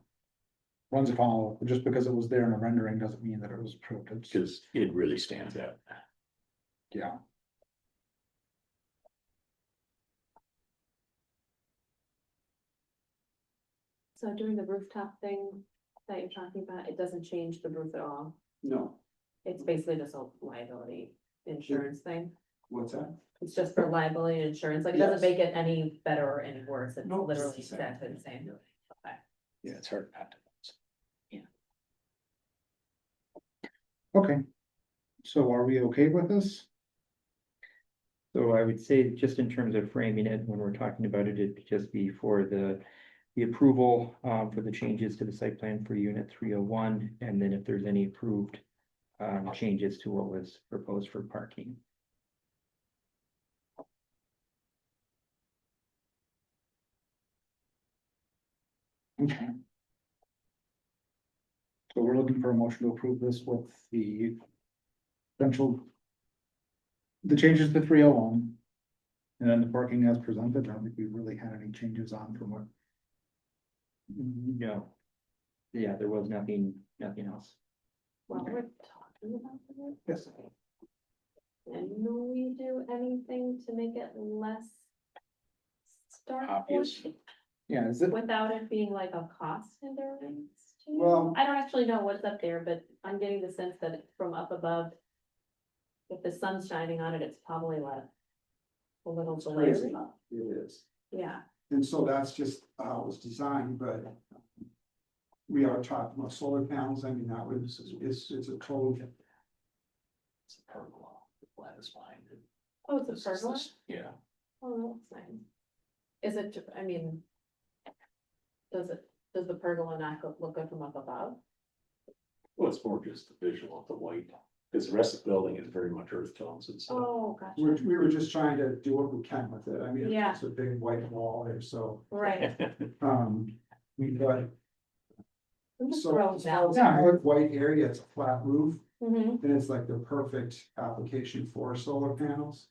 [SPEAKER 1] runs afoul, just because it was there in a rendering doesn't mean that it was approved. It's just,
[SPEAKER 3] because it really stands out.
[SPEAKER 1] yeah.
[SPEAKER 2] So doing the rooftop thing that you're talking about, it doesn't change the roof at all.
[SPEAKER 12] No,
[SPEAKER 2] It's basically just a liability insurance thing.
[SPEAKER 12] what's that?
[SPEAKER 2] It's just for liability insurance, like it doesn't
[SPEAKER 12] Yes.
[SPEAKER 2] make it any better or any worse. It's
[SPEAKER 12] No, it's
[SPEAKER 2] literally
[SPEAKER 12] the same.
[SPEAKER 2] exactly the same. Okay.
[SPEAKER 3] Yeah, it's hard not to.
[SPEAKER 1] Okay. So are we okay with this?
[SPEAKER 4] So I would say, just in terms of framing it, when we're talking about it, it'd just be for the approval, for the changes to the site plan for unit 301, and then if there's any approved changes to what was proposed for parking.
[SPEAKER 1] Okay. So we're looking for a motion to approve this with the potential. The changes to 301. And then the parking as presented. I don't think we really had any changes on from what.
[SPEAKER 4] No. Yeah, there was nothing else.
[SPEAKER 2] Well,
[SPEAKER 1] Okay.
[SPEAKER 2] we're talking about it.
[SPEAKER 1] Yes.
[SPEAKER 2] And will we do anything to make it less stark
[SPEAKER 3] Obvious.
[SPEAKER 1] Yeah, is it?
[SPEAKER 2] without it being like a cost hindrance to you?
[SPEAKER 12] Well-
[SPEAKER 2] I don't actually know what's up there, but I'm getting the sense that it's from up above. If the sun's shining on it, it's probably like a little
[SPEAKER 12] It's crazy.
[SPEAKER 2] glaring.
[SPEAKER 12] It is.
[SPEAKER 2] Yeah,
[SPEAKER 12] And so that's just how it was designed, but we are talking about solar panels. I mean, that was, it's a code.
[SPEAKER 3] It's a pergola, the plan is fine.
[SPEAKER 2] oh, it's
[SPEAKER 3] This
[SPEAKER 2] a
[SPEAKER 3] is
[SPEAKER 2] pergola?
[SPEAKER 3] this- Yeah,
[SPEAKER 2] Oh, that's nice. Is it, I mean. Does the pergola not look good from up above?
[SPEAKER 3] well, it's more just the visual of the white, because the rest of the building is very much earth tones and stuff.
[SPEAKER 2] Oh, gotcha.
[SPEAKER 12] We were just trying to do what we can with it. I mean,
[SPEAKER 2] Yeah.
[SPEAKER 12] it's a big white wall there, so,
[SPEAKER 2] Right.
[SPEAKER 12] but.
[SPEAKER 2] I'm just
[SPEAKER 12] So
[SPEAKER 2] throwing
[SPEAKER 12] as far as
[SPEAKER 2] down.
[SPEAKER 12] the white area, it's a flat roof,
[SPEAKER 2] Mhm.
[SPEAKER 12] and it's like the perfect application for solar panels.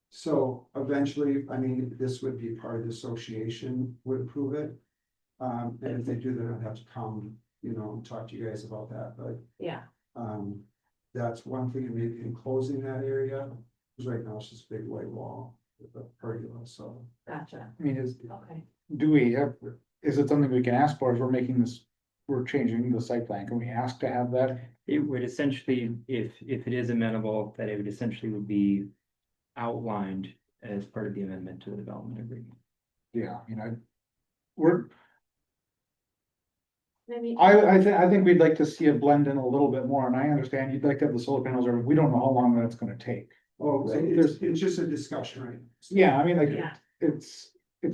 [SPEAKER 12] So eventually, I mean, this would be part of the association would approve it. And if they do, then I'd have to come, you know, and talk to you guys about that, but,
[SPEAKER 2] Yeah,
[SPEAKER 12] that's one thing, maybe enclosing that area, because right now it's just a big white wall with a pergola, so.
[SPEAKER 2] gotcha.
[SPEAKER 1] I mean,
[SPEAKER 2] Okay.
[SPEAKER 1] do we have, is it something we can ask for as we're making this, we're changing the site plan? Can we ask to have that?
[SPEAKER 4] It would essentially, if it is amenable, that it would essentially would be outlined as part of the amendment to the development agreement.
[SPEAKER 1] Yeah, I mean,
[SPEAKER 2] Maybe.
[SPEAKER 1] I think we'd like to see it blend in a little bit more, and I understand you'd like to have the solar panels, or we don't know how long that's gonna take.
[SPEAKER 12] Oh,
[SPEAKER 1] So
[SPEAKER 12] it's just a discussion, right?
[SPEAKER 1] Yeah, I mean, like,
[SPEAKER 2] Yeah.
[SPEAKER 1] it's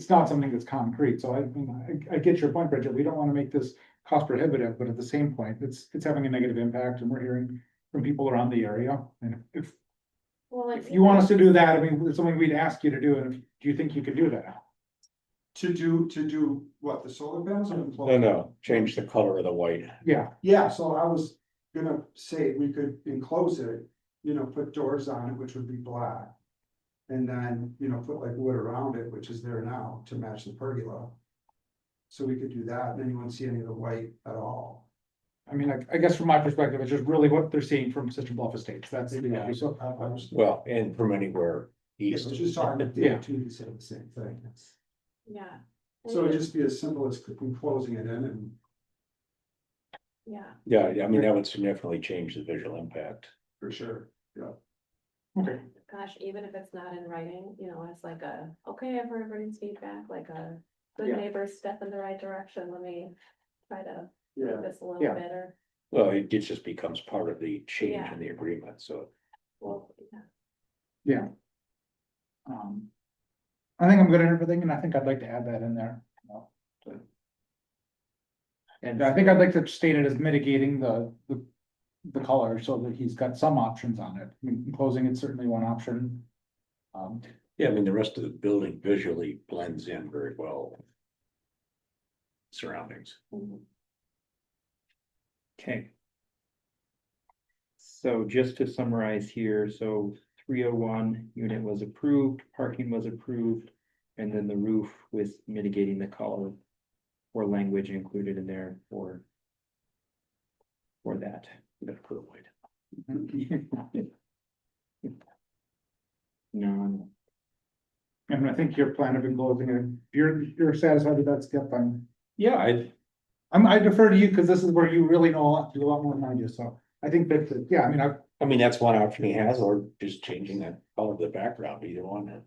[SPEAKER 1] not something that's concrete, so I mean, I get your point, Bridget, we don't wanna make this cost prohibitive, but at the same point, it's having a negative impact, and we're hearing from people around the area, and
[SPEAKER 2] Well,
[SPEAKER 1] if you want us to do that, I mean, it's something we'd ask you to do, and do you think you could do that?
[SPEAKER 12] To do what, the solar panels or?
[SPEAKER 3] No, change the color of the white.
[SPEAKER 1] Yeah,
[SPEAKER 12] Yeah, so I was gonna say we could enclose it, you know, put doors on it, which would be black. And then, you know, put like wood around it, which is there now to match the pergola. So we could do that, and then you wouldn't see any of the white at all.
[SPEAKER 1] I mean, I guess from my perspective, it's just really what they're seeing from Citrus Bluff Estates, that's the issue, so.
[SPEAKER 12] I was.
[SPEAKER 3] Well, and from anywhere
[SPEAKER 12] I was
[SPEAKER 3] east.
[SPEAKER 12] just talking to
[SPEAKER 1] Yeah.
[SPEAKER 12] Dave too, he said the same thing.
[SPEAKER 2] Yeah.
[SPEAKER 12] So it'd just be as simple as closing it in and
[SPEAKER 2] Yeah,
[SPEAKER 3] Yeah, I mean, that would significantly change the visual impact.
[SPEAKER 12] for sure, yeah.
[SPEAKER 1] Okay,
[SPEAKER 2] gosh, even if it's not in writing, you know, it's like okay, I've heard everybody's feedback, like a good
[SPEAKER 12] Yeah.
[SPEAKER 2] neighbor step in the right direction, let me try to make
[SPEAKER 12] Yeah,
[SPEAKER 2] this a little
[SPEAKER 1] Yeah.
[SPEAKER 2] better.
[SPEAKER 3] Well, it just becomes part of the change
[SPEAKER 2] Yeah.
[SPEAKER 3] in the agreement, so.
[SPEAKER 2] Well, yeah.
[SPEAKER 1] yeah. I think I'm good at everything, and I think I'd like to add that in there.
[SPEAKER 4] And
[SPEAKER 1] I think I'd like to state it as mitigating the color, so that he's got some options on it. I mean, enclosing it's certainly one option.
[SPEAKER 3] Yeah, I mean, the rest of the building visually blends in very well. with Surroundings.
[SPEAKER 2] Mhm.
[SPEAKER 4] Okay, So just to summarize here, so 301 unit was approved, parking was approved, and then the roof with mitigating the color or language included in there for that.
[SPEAKER 3] Gotta put it white.
[SPEAKER 4] No,
[SPEAKER 1] And I think your plan of enclosing it, you're satisfied with that, Skip,
[SPEAKER 3] Yeah,
[SPEAKER 1] I defer to you, because this is where you really know a lot more than I do, so I think that, yeah, I mean,
[SPEAKER 3] I mean, that's one option he has, or just changing the color of the background, either one.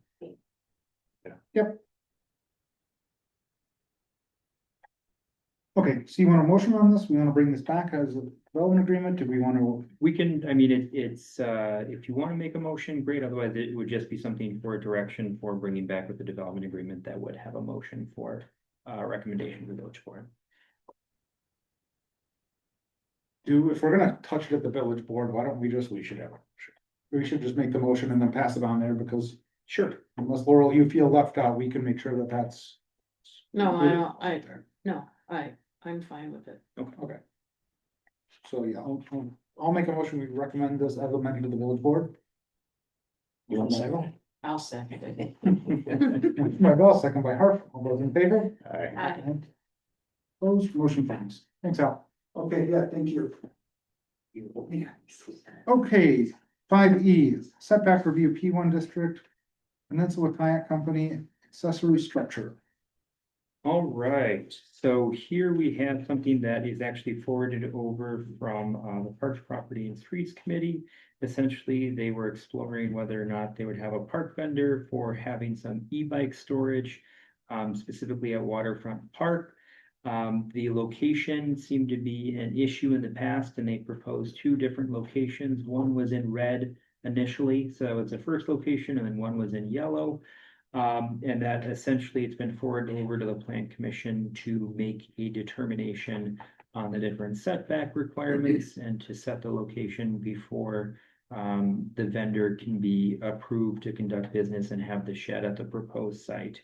[SPEAKER 1] okay, so you want a motion on this? We wanna bring this back as a development agreement? Do we wanna?
[SPEAKER 4] we can, I mean, it's, if you want to make a motion, great, otherwise it would just be something for direction for bringing back with the development agreement that would have a motion for recommendation to the village board.
[SPEAKER 1] If we're gonna touch it at the village board, why don't we just, we should just make the motion and then pass it on there, because
[SPEAKER 4] Sure.
[SPEAKER 1] unless Laurel, you feel left out, we can make sure that that's.
[SPEAKER 7] No, I don't, no, I'm fine with it.
[SPEAKER 1] Okay. So, yeah, I'll make a motion, we recommend this as amended to the village board.
[SPEAKER 3] You want to say that?
[SPEAKER 7] I'll second it.
[SPEAKER 1] By Bell, second by Harp, all those in favor?
[SPEAKER 3] Alright,
[SPEAKER 2] Aye.
[SPEAKER 1] Opposed, motion passes. Thanks, Al.
[SPEAKER 12] Okay, yeah, thank you.
[SPEAKER 1] Okay, 5E, setback review P1 district, Peninsula Kayak Company, accessory structure.
[SPEAKER 4] All right, so here we have something that is actually forwarded over from the Parks Property and Streets Committee. Essentially, they were exploring whether or not they would have a park vendor for having some e-bike storage, specifically at Waterfront Park. The location seemed to be an issue in the past, and they proposed two different locations. One was in red initially, so that was the first location, and then one was in yellow. And that essentially it's been forwarded over to the Plan Commission to make a determination on the different setback requirements and to set the location before the vendor can be approved to conduct business and have the shed at the proposed site.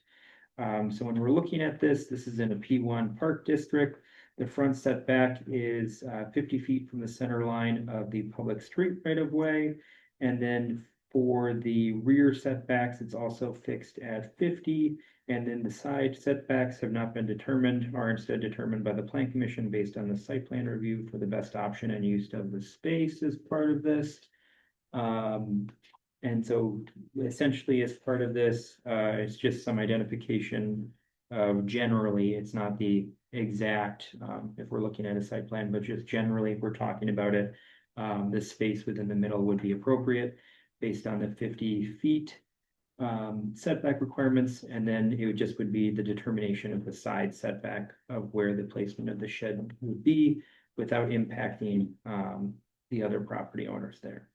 [SPEAKER 4] So when we're looking at this is in a P1 park district. The front setback is 50 feet from the center line of the public street right of way. And then for the rear setbacks, it's also fixed at 50. And then the side setbacks have not been determined, are instead determined by the Plan Commission based on the site plan review for the best option and use of the space as part of this. And so essentially as part of this, it's just some identification of generally, it's not the exact, if we're looking at a site plan, but just generally, if we're talking about it, the space within the middle would be appropriate based on the 50 feet setback requirements. And then it would be the determination of the side setback of where the placement of the shed would be without impacting the other property owners there.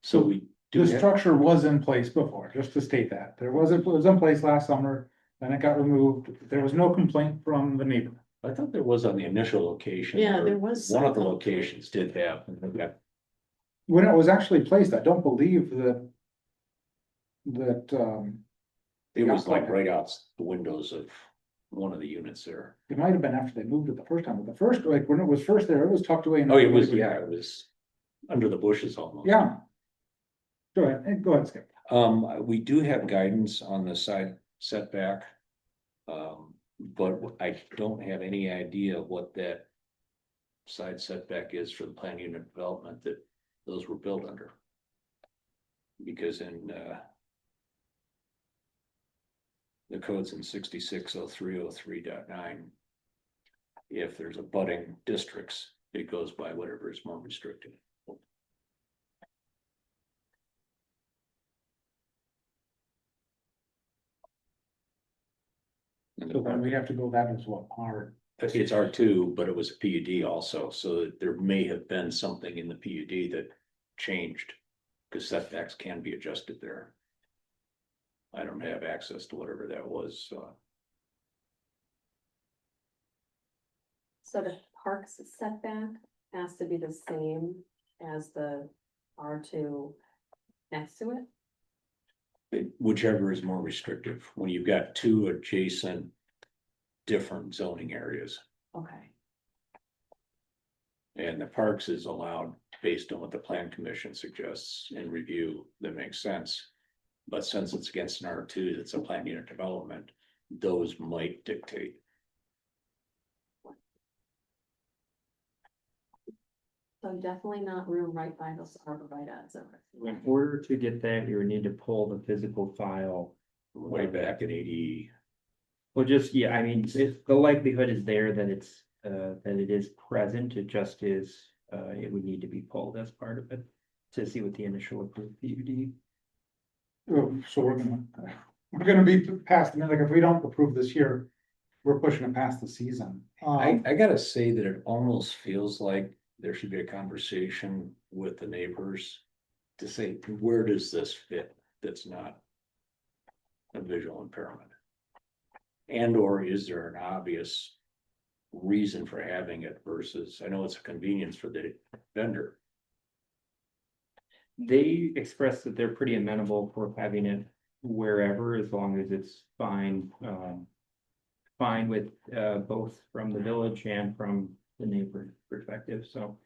[SPEAKER 3] so we do
[SPEAKER 1] The
[SPEAKER 3] have,
[SPEAKER 1] structure was in place before, just to state that. It was in place last summer, then it got removed. There was no complaint from the neighbor.
[SPEAKER 3] I thought there was on the initial location.
[SPEAKER 7] Yeah,
[SPEAKER 3] or
[SPEAKER 7] there was
[SPEAKER 3] One of the
[SPEAKER 7] some.
[SPEAKER 3] locations did have, okay.
[SPEAKER 1] When it was actually placed, I don't believe that.
[SPEAKER 3] It was like right out the windows of one of the units there.
[SPEAKER 1] It might have been after they moved it the first time, but the first, like, when it was first there, it was tucked away. in
[SPEAKER 3] Oh, it was, yeah, it was under the bushes almost.
[SPEAKER 1] Yeah. Go ahead, Skip.
[SPEAKER 3] We do have guidance on the side setback. But I don't have any idea what that side setback is for the plan unit development that those were built under. Because in, the code's in 660303.9. If there's abutting districts, it goes by whatever is more restricted.
[SPEAKER 1] So then we have to go that as well,
[SPEAKER 3] It's R2, but it was a PUD also, so there may have been something in the PUD that changed. Because setbacks can be adjusted there. I don't have access to whatever that was, so.
[SPEAKER 2] So the park's setback has to be the same as the R2 next to it?
[SPEAKER 3] Whichever is more restrictive, when you've got two adjacent different zoning areas.
[SPEAKER 2] Okay.
[SPEAKER 3] And the parks is allowed based on what the plan commission suggests in review, that makes sense. But since it's against an R2, that's a planned unit development, those might dictate.
[SPEAKER 2] So definitely not room right by those arborvitae.
[SPEAKER 4] In order to get that, you would need to pull the physical file.
[SPEAKER 3] Way back in 80,
[SPEAKER 4] Well, just, yeah, I mean, if the likelihood is there that it's, that it is present, it just is, it would need to be pulled as part of it. To see what the initial approved PUD.
[SPEAKER 1] Oh, so we're gonna be past, I mean, like, if we don't approve this year, we're pushing it past the season.
[SPEAKER 3] I gotta say that it almost feels like there should be a conversation with the neighbors. To say, where does this fit? That's not a visual impairment. And or is there an obvious reason for having it versus, I know it's a convenience for the vendor.
[SPEAKER 4] They expressed that they're pretty amenable for having it wherever, as long as it's fine, fine with, both from the village and from the neighbor perspective, so.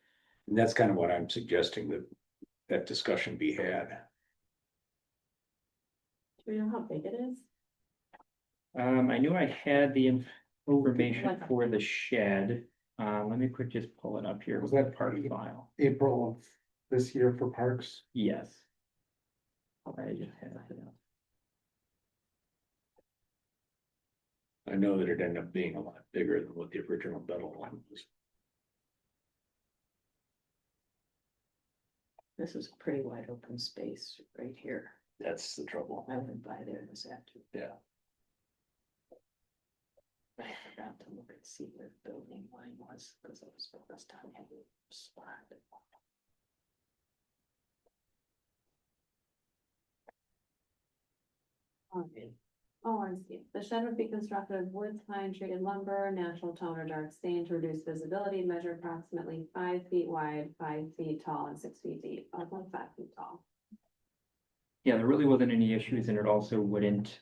[SPEAKER 3] And that's kind of what I'm suggesting, that that discussion be had.
[SPEAKER 2] Do we know how big it is?
[SPEAKER 4] I knew I had the information for the shed. Let me quick just pull it up here.
[SPEAKER 1] Was that
[SPEAKER 4] part of the file?
[SPEAKER 1] April of this year for parks.
[SPEAKER 4] Yes. I just had it.
[SPEAKER 3] I know that it ended up being a lot bigger than what the original Battle one was.
[SPEAKER 7] This is a pretty wide open space right here.
[SPEAKER 3] That's the trouble.
[SPEAKER 7] I went by there this afternoon.
[SPEAKER 3] Yeah.
[SPEAKER 7] I forgot to look and see where the building line was, because I was focused on having a spot.
[SPEAKER 2] Okay. Oh, I see. The shed would be constructed of wood, pine, treated lumber, natural tone or dark stain to reduce visibility, measure approximately 5 feet wide, 5 feet tall, and 6 feet deep, about 5 feet tall.
[SPEAKER 4] Yeah, there really wasn't any issues, and it also wouldn't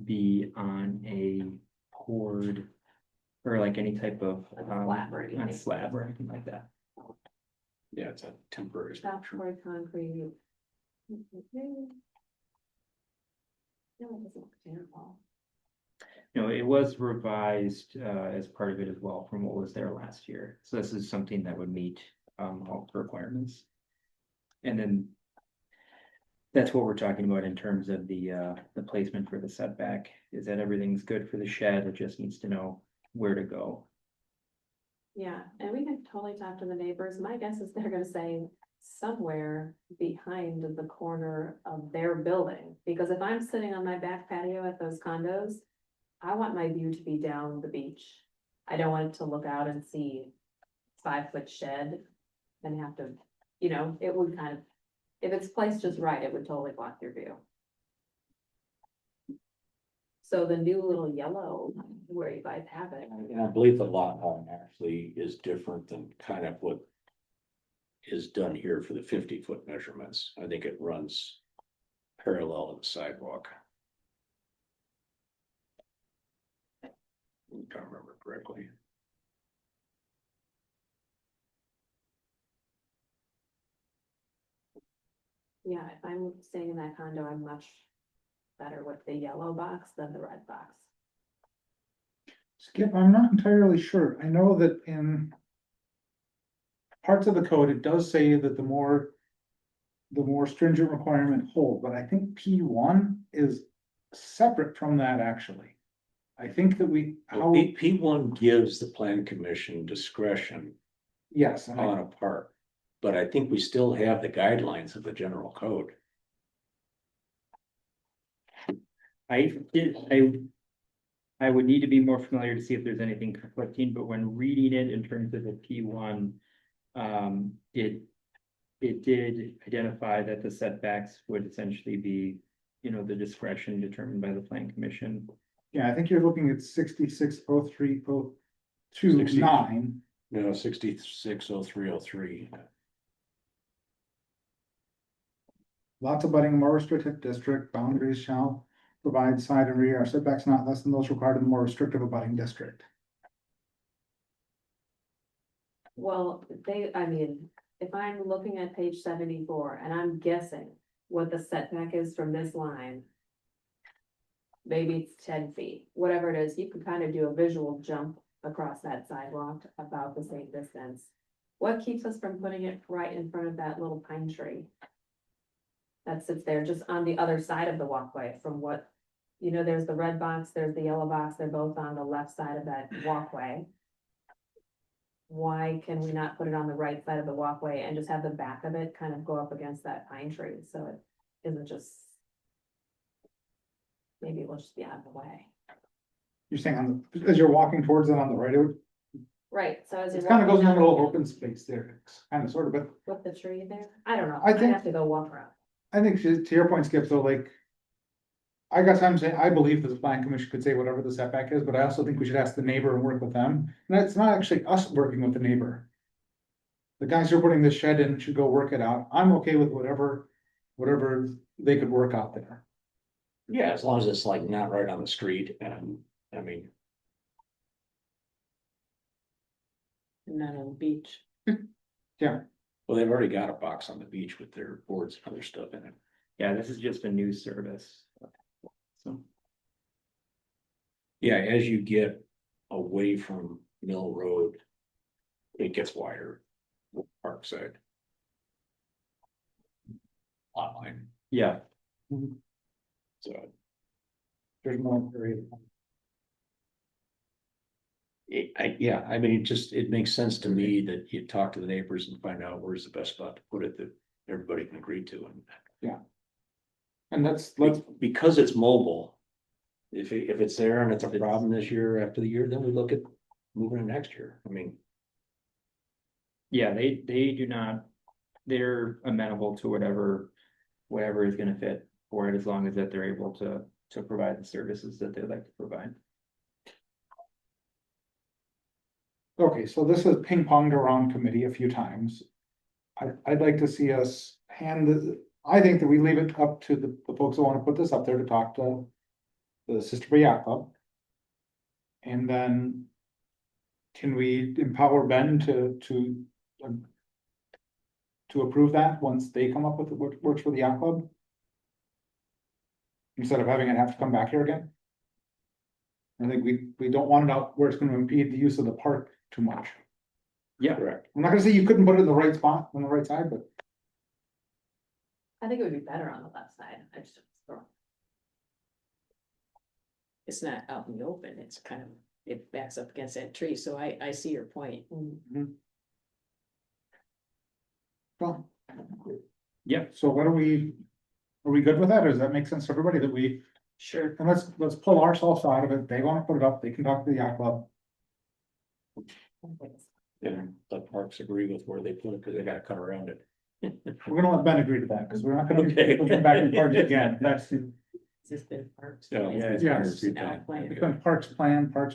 [SPEAKER 4] be on a poured or like any type of
[SPEAKER 2] Slab or anything.
[SPEAKER 4] on slab or anything like that.
[SPEAKER 3] Yeah, it's a temporary
[SPEAKER 2] Stop
[SPEAKER 3] structure.
[SPEAKER 2] poured concrete. No, it doesn't look terrible.
[SPEAKER 4] No, it was revised as part of it as well from what was there last year. So this is something that would meet all the requirements. And then that's what we're talking about in terms of the placement for the setback, is that everything's good for the shed, it just needs to know where to go.
[SPEAKER 2] Yeah, and we can totally talk to the neighbors. My guess is they're gonna say somewhere behind the corner of their building. Because if I'm sitting on my back patio at those condos, I want my view to be down the beach. I don't want it to look out and see 5-foot shed and have to, you know, it would kind of, if it's placed just right, it would totally block your view. So the new little yellow where you guys have it.
[SPEAKER 3] And I believe the lot line actually is different than kind of what is done here for the 50-foot measurements. I think it runs parallel to the sidewalk. If I remember correctly.
[SPEAKER 2] Yeah, if I'm staying in that condo, I'm much better with the yellow box than the red box.
[SPEAKER 1] Skip, I'm not entirely sure. I know that in parts of the code, it does say that the more stringent requirement hold, but I think P1 is separate from that, actually. I think that
[SPEAKER 3] P1 gives the plan commission discretion
[SPEAKER 1] yes, and
[SPEAKER 3] on a park, but I think we still have the guidelines of the general code.
[SPEAKER 4] I would need to be more familiar to see if there's anything conflicting, but when reading it in terms of the P1, it did identify that the setbacks would essentially be, you know, the discretion determined by the plan commission.
[SPEAKER 1] yeah, I think you're looking at 6603.029.
[SPEAKER 3] No, 660303.
[SPEAKER 1] Lots of budding more restrictive district boundaries shall provide side and rear setbacks not less than those required in the more restrictive abutting district.
[SPEAKER 2] Well, I mean, if I'm looking at page 74 and I'm guessing what the setback is from this line. Maybe it's 10 feet, whatever it is, you could kind of do a visual jump across that sidewalk about the same distance. What keeps us from putting it right in front of that little pine tree? That sits there just on the other side of the walkway from what, there's the red box, there's the yellow box, they're both on the left side of that walkway. Why can we not put it on the right side of the walkway and just have the back of it kind of go up against that pine tree, so it isn't just. Maybe it will just be out of the way.
[SPEAKER 1] You're saying as you're walking towards it on the right,
[SPEAKER 2] Right, so as
[SPEAKER 1] it
[SPEAKER 2] you're
[SPEAKER 1] kind of goes in a
[SPEAKER 2] walking
[SPEAKER 1] little
[SPEAKER 2] down
[SPEAKER 1] open space there, kind of sort of, but
[SPEAKER 2] with the tree there, I don't know,
[SPEAKER 1] I
[SPEAKER 2] I
[SPEAKER 1] think-
[SPEAKER 2] have to go walk around.
[SPEAKER 1] I think to your point, Skip, so like. I guess I'm saying, I believe that the plan commission could say whatever the setback is, but I also think we should ask the neighbor and work with them. And it's not actually us working with the neighbor. The guys who are putting this shed in should go work it out. I'm okay with whatever they could work out there.
[SPEAKER 3] Yeah, as long as it's like not right on the street and, I mean,
[SPEAKER 7] Not on the beach.
[SPEAKER 3] well, they've already got a box on the beach with their boards and other stuff in it.
[SPEAKER 4] Yeah, this is just a new service. So,
[SPEAKER 3] Yeah, as you get away from Mill Road, it gets wider, Parkside. Lot line,
[SPEAKER 4] yeah,
[SPEAKER 3] so.
[SPEAKER 1] There's no area.
[SPEAKER 3] I mean, it makes sense to me that you talk to the neighbors and find out where's the best spot to put it that everybody can agree to and.
[SPEAKER 1] And let's,
[SPEAKER 3] Because it's mobile. If it's there and it's a problem this year after the year, then we look at moving it next year. I mean,
[SPEAKER 4] yeah, they do not, they're amenable to whatever is gonna fit for it, as long as that they're able to provide the services that they'd like to provide.
[SPEAKER 1] okay, so this has ping ponged around committee a few times. I'd like to see us I think that we leave it up to the folks who want to put this up there to talk to the Sister Yacht Club. And then can we empower Ben to approve that once they come up with what works for the yacht club? Instead of having it have to come back here again? I think we don't want it out where it's gonna impede the use of the park too much.
[SPEAKER 4] Yeah,
[SPEAKER 3] correct.
[SPEAKER 1] I'm not gonna say you couldn't put it in the right spot, on the right side, but
[SPEAKER 2] I think it would be better on the left side,
[SPEAKER 7] It's not out in the open, it's kind of, it backs up against that tree, so I see your point.
[SPEAKER 1] well.
[SPEAKER 4] Yeah.
[SPEAKER 1] So what are we good with that, or does that make sense to everybody that we,
[SPEAKER 7] Sure.
[SPEAKER 1] and let's pull ourselves out of it, they wanna put it up, they can talk to the yacht club.
[SPEAKER 3] And the parks agree with where they put it, because they gotta cut around it.
[SPEAKER 1] We're gonna let Ben agree to that, because we're not gonna
[SPEAKER 3] Okay.
[SPEAKER 1] come back in parks again, that's, it's
[SPEAKER 7] It's just been parks.
[SPEAKER 3] Yeah,
[SPEAKER 7] It's
[SPEAKER 1] yeah,
[SPEAKER 7] parks
[SPEAKER 3] it's
[SPEAKER 7] now
[SPEAKER 3] fine.
[SPEAKER 7] planned.
[SPEAKER 1] been parks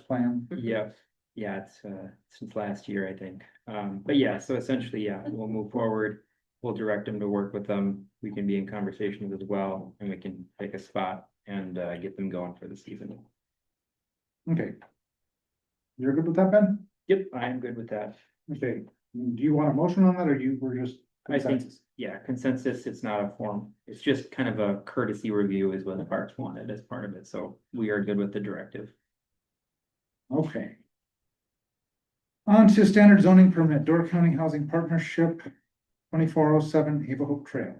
[SPEAKER 1] plan.
[SPEAKER 4] yeah, it's since last year, I think. But yeah, so essentially, yeah, we'll move forward. We'll direct them to work with them. We can be in conversations as well, and we can pick a spot and get them going for the season.
[SPEAKER 1] Okay. You're good with that, Ben?
[SPEAKER 4] Yep, I am good with that.
[SPEAKER 1] Okay, do you want a motion on that, or we're just
[SPEAKER 4] I think,
[SPEAKER 1] consensus?
[SPEAKER 4] yeah, consensus, it's not a form. It's just kind of a courtesy review is what the parks wanted as part of it, so we are good with the directive.
[SPEAKER 1] Okay. On to standard zoning permit, Door County Housing Partnership, 2407 Ava Hope Trail.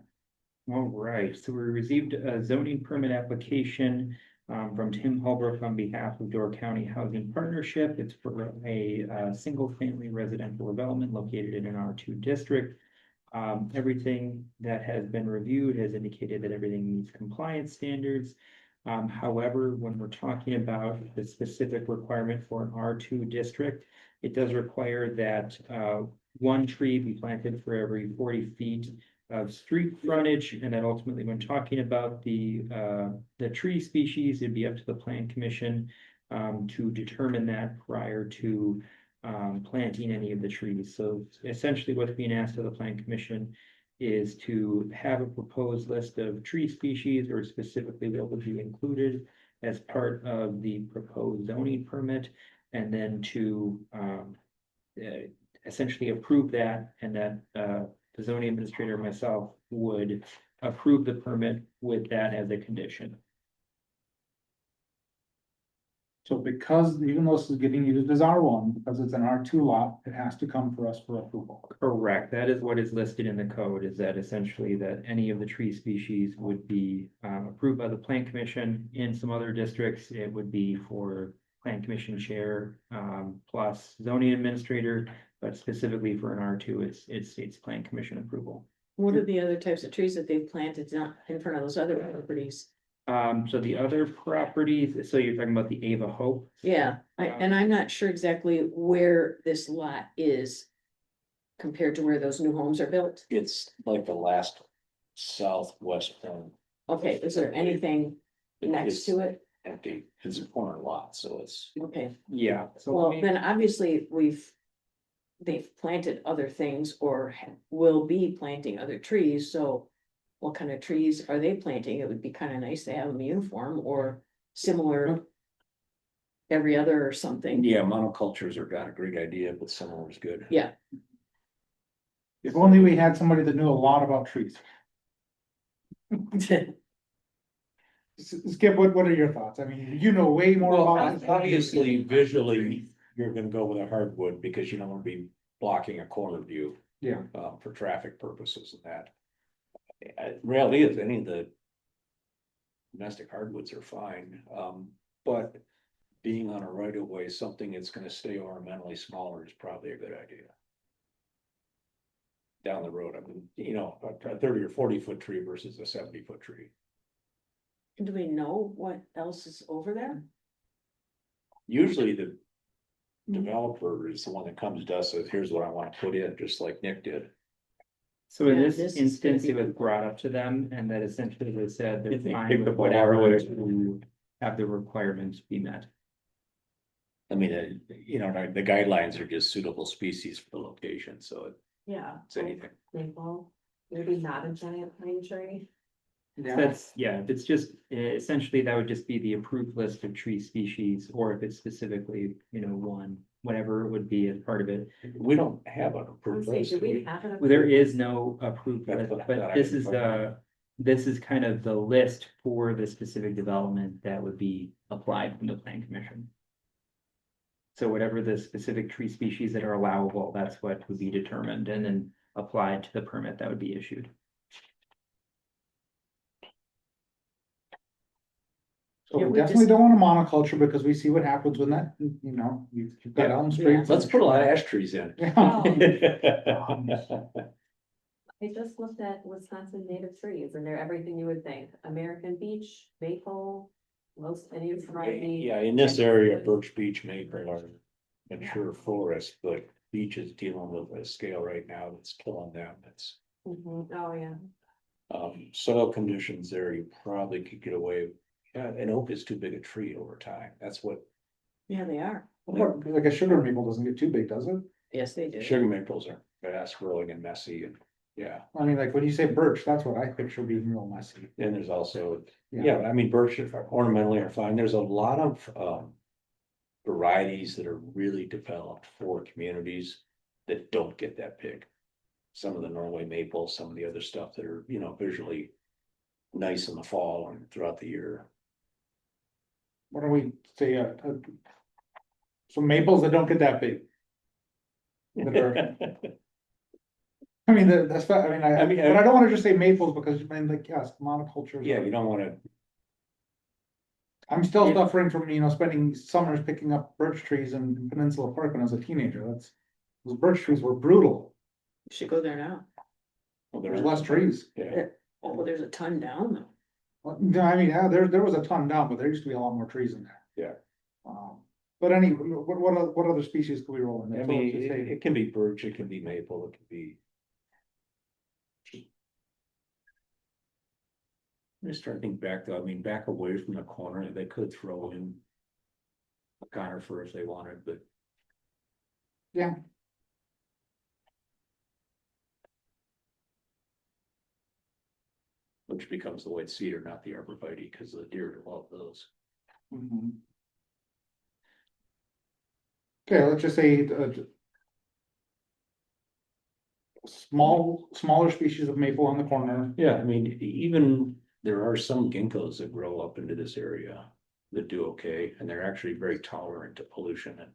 [SPEAKER 4] All right, so we received a zoning permit application from Tim Holbrook on behalf of Door County Housing Partnership. It's for a single-family residential development located in an R2 district. Everything that has been reviewed has indicated that everything meets compliance standards. However, when we're talking about the specific requirement for an R2 district, it does require that one tree be planted for every 40 feet of street frontage, and then ultimately, when talking about the tree species, it'd be up to the Plan Commission to determine that prior to planting any of the trees. So essentially, what's being asked of the Plan Commission is to have a proposed list of tree species, or specifically what would be included as part of the proposed zoning permit, and then to essentially approve that and that the zoning administrator and myself would approve the permit with that as a condition.
[SPEAKER 1] So because even though this is getting used as R1, because it's an R2 lot, it has to come for us for approval.
[SPEAKER 4] Correct, that is what is listed in the code, is that essentially that any of the tree species would be approved by the plan commission. In some other districts, it would be for plan commission chair plus zoning administrator, but specifically for an R2, it states plan commission approval.
[SPEAKER 7] What are the other types of trees that they've planted not in front of those other properties?
[SPEAKER 4] So the other properties, so you're talking about the Ava Hope?
[SPEAKER 7] Yeah, and I'm not sure exactly where this lot is compared to where those new homes are built.
[SPEAKER 3] It's like the last southwest one.
[SPEAKER 7] Okay, is there anything next to it?
[SPEAKER 3] Empty, it's a corner lot, so it's.
[SPEAKER 7] Okay,
[SPEAKER 4] Yeah. So
[SPEAKER 7] well,
[SPEAKER 4] let me-
[SPEAKER 7] then obviously they've planted other things or will be planting other trees, so what kind of trees are they planting? It would be kind of nice to have them uniform or similar every other or something.
[SPEAKER 3] Yeah, monocultures are not a great idea, but similar is good.
[SPEAKER 7] Yeah.
[SPEAKER 1] If only we had somebody that knew a lot about trees. Skip, what are your thoughts? I mean, you know way more
[SPEAKER 3] Well,
[SPEAKER 1] about. this.
[SPEAKER 3] obviously, visually, you're gonna go with a hardwood because you don't wanna be blocking a corner view.
[SPEAKER 1] Yeah.
[SPEAKER 3] For traffic purposes and that. Reality is, any of the. Domestic hardwoods are fine, but being on a right of way, something that's gonna stay ornamentally smaller is probably a good idea. Down the road, I mean, you know, a 30 or 40 foot tree versus a 70 foot tree.
[SPEAKER 7] Do we know what else is over there?
[SPEAKER 3] Usually the. Developer is the one that comes to us, says, here's what I wanna put in, just like Nick did.
[SPEAKER 4] So in
[SPEAKER 7] Yeah,
[SPEAKER 4] this
[SPEAKER 7] this is
[SPEAKER 4] instance,
[SPEAKER 7] gonna
[SPEAKER 4] it
[SPEAKER 7] be-
[SPEAKER 4] was brought up to them and that essentially they said they're
[SPEAKER 3] If they
[SPEAKER 4] fine
[SPEAKER 3] pick
[SPEAKER 4] with
[SPEAKER 3] up
[SPEAKER 4] whatever
[SPEAKER 3] whatever.
[SPEAKER 4] to have the requirements be met.
[SPEAKER 3] I mean, you know, the guidelines are just suitable species for the location, so
[SPEAKER 2] Yeah.
[SPEAKER 3] it's anything.
[SPEAKER 2] Maple, maybe not a giant pine tree.
[SPEAKER 4] That's, yeah, if it's just, essentially, that would just be the approved list of tree species, or if it's specifically, you know, one, whatever it would be as part of it.
[SPEAKER 3] We don't have an
[SPEAKER 2] I
[SPEAKER 3] approved
[SPEAKER 2] was saying,
[SPEAKER 3] list.
[SPEAKER 2] do
[SPEAKER 3] do
[SPEAKER 2] we
[SPEAKER 3] we?
[SPEAKER 2] have an?
[SPEAKER 4] Well, there is no approved
[SPEAKER 3] That's
[SPEAKER 4] list,
[SPEAKER 3] what I
[SPEAKER 4] but
[SPEAKER 3] thought I
[SPEAKER 4] this
[SPEAKER 3] could
[SPEAKER 4] is
[SPEAKER 3] find.
[SPEAKER 4] this is kind of the list for the specific development that would be applied from the plan commission. So whatever the specific tree species that are allowable, that's what would be determined and then applied to the permit that would be issued.
[SPEAKER 1] So
[SPEAKER 7] Yeah,
[SPEAKER 1] we
[SPEAKER 7] we
[SPEAKER 1] definitely
[SPEAKER 7] just-
[SPEAKER 1] don't want a monoculture because we see what happens when that, you know, you've got
[SPEAKER 3] Yeah.
[SPEAKER 1] elm trees.
[SPEAKER 3] Let's put a lot of ash trees in.
[SPEAKER 2] I just looked at Wisconsin native trees and they're everything you would think, American beech, maple, most, any variety.
[SPEAKER 3] Yeah, in this area, birch, beech, maple are mature forest, but beech is dealing with a scale right now that's killing them. It's.
[SPEAKER 2] Mhm. Oh, yeah.
[SPEAKER 3] Soil conditions there, you probably could get away. Yeah, an oak is too big a tree over time. That's what
[SPEAKER 7] Yeah, they are.
[SPEAKER 1] Like a sugar maple doesn't get too big, does it?
[SPEAKER 7] Yes, they do.
[SPEAKER 3] sugar maples are fast growing and messy and, yeah.
[SPEAKER 1] I mean, like when you say birch, that's what I picture being real messy.
[SPEAKER 3] And there's also,
[SPEAKER 1] Yeah.
[SPEAKER 3] yeah, I mean, birch ornamentally are fine. There's a lot of varieties that are really developed for communities that don't get that big. Some of the Norway maples, some of the other stuff that are, you know, visually nice in the fall and throughout the year.
[SPEAKER 1] Why don't we say, some maples that don't get that big? That are- I mean, that's, I mean,
[SPEAKER 3] I mean,
[SPEAKER 1] but I don't wanna just say maples because, I mean, like, yes, monocultures.
[SPEAKER 3] Yeah,
[SPEAKER 1] are-
[SPEAKER 3] you don't wanna,
[SPEAKER 1] I'm still
[SPEAKER 4] Yeah.
[SPEAKER 1] suffering from, you know, spending summers picking up birch trees in Peninsula Park when I was a teenager. Those birch trees were brutal.
[SPEAKER 7] You should go there now.
[SPEAKER 3] well,
[SPEAKER 1] There's less trees.
[SPEAKER 3] Yeah,
[SPEAKER 7] Oh, well, there's a ton down though.
[SPEAKER 1] Well, no, I mean, yeah, there was a ton down, but there used to be a lot more trees in there.
[SPEAKER 3] Yeah.
[SPEAKER 1] But anyway, what other species can we roll in?
[SPEAKER 3] I
[SPEAKER 1] there?
[SPEAKER 3] mean,
[SPEAKER 1] So let's just say-
[SPEAKER 3] it can be birch, it can be maple, it can be. I'm just trying to think back though, I mean, back away from the corner, they could throw in. A conifer if they wanted, but.
[SPEAKER 1] Yeah.
[SPEAKER 3] Which becomes the white cedar, not the arborvitae, because the deer love those.
[SPEAKER 1] Mhm. Okay, let's just say, smaller species of maple on the corner.
[SPEAKER 3] Yeah, I mean, even there are some ginkgos that grow up into this area that do okay, and they're actually very tolerant to pollution. And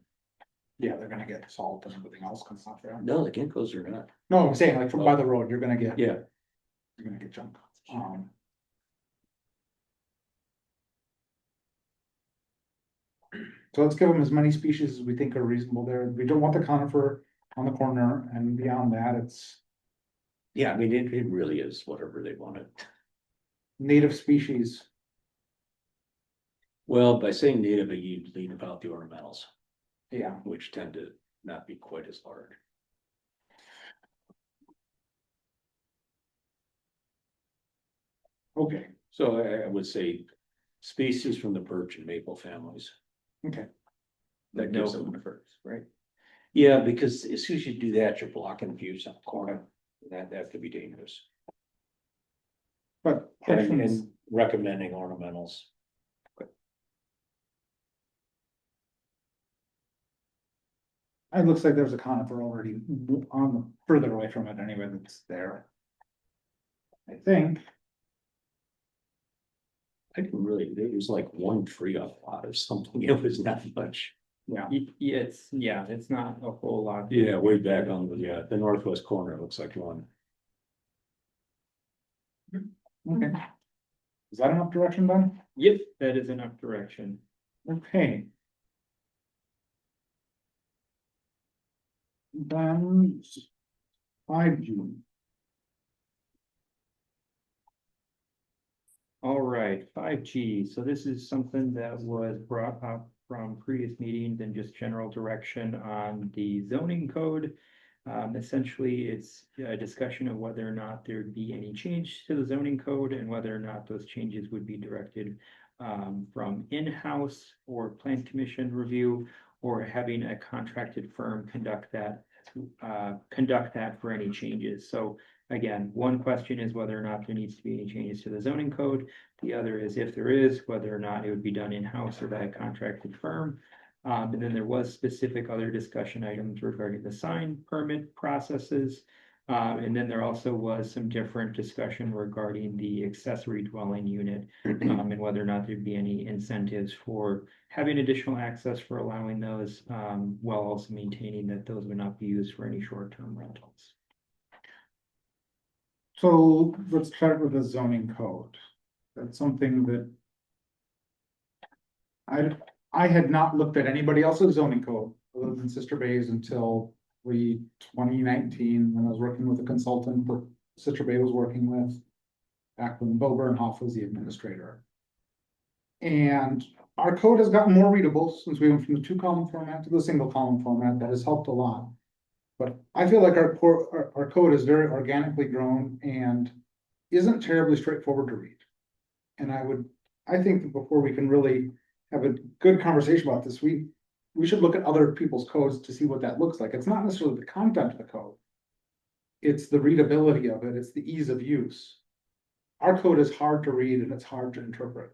[SPEAKER 1] Yeah, they're gonna get salt and everything else comes off there.
[SPEAKER 3] no, the ginkgos are not.
[SPEAKER 1] No, I'm saying like from by the road, you're gonna get.
[SPEAKER 3] Yeah,
[SPEAKER 1] You're gonna get junk. So let's give them as many species as we think are reasonable there. We don't want the conifer on the corner, and beyond that, it's
[SPEAKER 3] yeah, I mean, it really is whatever they wanted.
[SPEAKER 1] native species.
[SPEAKER 3] Well, by saying native, you leave out the ornamentals,
[SPEAKER 1] Yeah,
[SPEAKER 3] which tend to not be quite as large.
[SPEAKER 1] okay,
[SPEAKER 3] So I would say species from the birch and maple families.
[SPEAKER 1] okay.
[SPEAKER 3] That
[SPEAKER 4] No
[SPEAKER 3] gives them,
[SPEAKER 4] conifers, right?
[SPEAKER 3] yeah, because as soon as you do that, you're blocking views on the corner. That could be dangerous.
[SPEAKER 1] But
[SPEAKER 3] And,
[SPEAKER 1] preference,
[SPEAKER 3] and recommending ornamentals.
[SPEAKER 1] it looks like there's a conifer already on the further away from it anyway that's there. I think.
[SPEAKER 3] I didn't really, there was like one tree on a lot or something. It was not much.
[SPEAKER 1] Yeah,
[SPEAKER 4] Yeah, it's not a whole lot.
[SPEAKER 3] Yeah, way back on the northwest corner, it looks like one.
[SPEAKER 1] okay. Is that enough direction then?
[SPEAKER 4] Yep, that is enough direction.
[SPEAKER 1] Okay. Then 5G.
[SPEAKER 4] All right, 5G. So this is something that was brought up from previous meetings and just general direction on the zoning code. Essentially, it's a discussion of whether or not there'd be any change to the zoning code and whether or not those changes would be directed from in-house or plan commission review, or having a contracted firm conduct that for any changes. So again, one question is whether or not there needs to be any changes to the zoning code. The other is if there is, whether or not it would be done in-house or by a contracted firm. And then there was specific other discussion items regarding the sign permit processes. And then there also was some different discussion regarding the accessory dwelling unit, and whether or not there'd be any incentives for having additional access for allowing those, while also maintaining that those would not be used for any short-term rentals.
[SPEAKER 1] So let's start with the zoning code. That's something that I had not looked at anybody else's zoning code other than Sister Bay's until 2019, when I was working with a consultant that Sister Bay was working with, back when Bo Bernhoff was the administrator. And our code has gotten more readable since we went from the 2-column format to the 1-column format. That has helped a lot. But I feel like our code is very organically grown and isn't terribly straightforward to read. And I think that before we can really have a good conversation about this, we should look at other people's codes to see what that looks like. It's not necessarily the content of the code. It's the readability of it. It's the ease of use. Our code is hard to read and it's hard to interpret.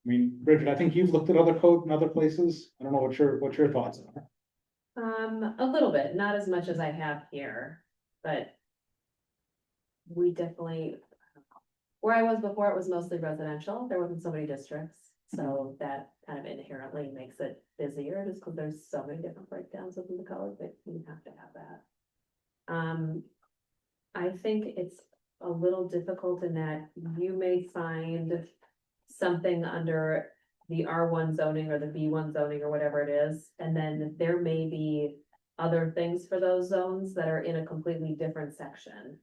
[SPEAKER 1] I mean, Bridget, I think you've looked at other code in other places. I don't know what your thoughts are.
[SPEAKER 2] A little bit, not as much as I have here, but we definitely, where I was before, it was mostly residential. There wasn't so many districts. So that kind of inherently makes it busier just because there's so many different breakdowns within the code that you have to have that. I think it's a little difficult in that you may find something under the R1 zoning or the B1 zoning or whatever it is, and then there may be other things for those zones that are in a completely different section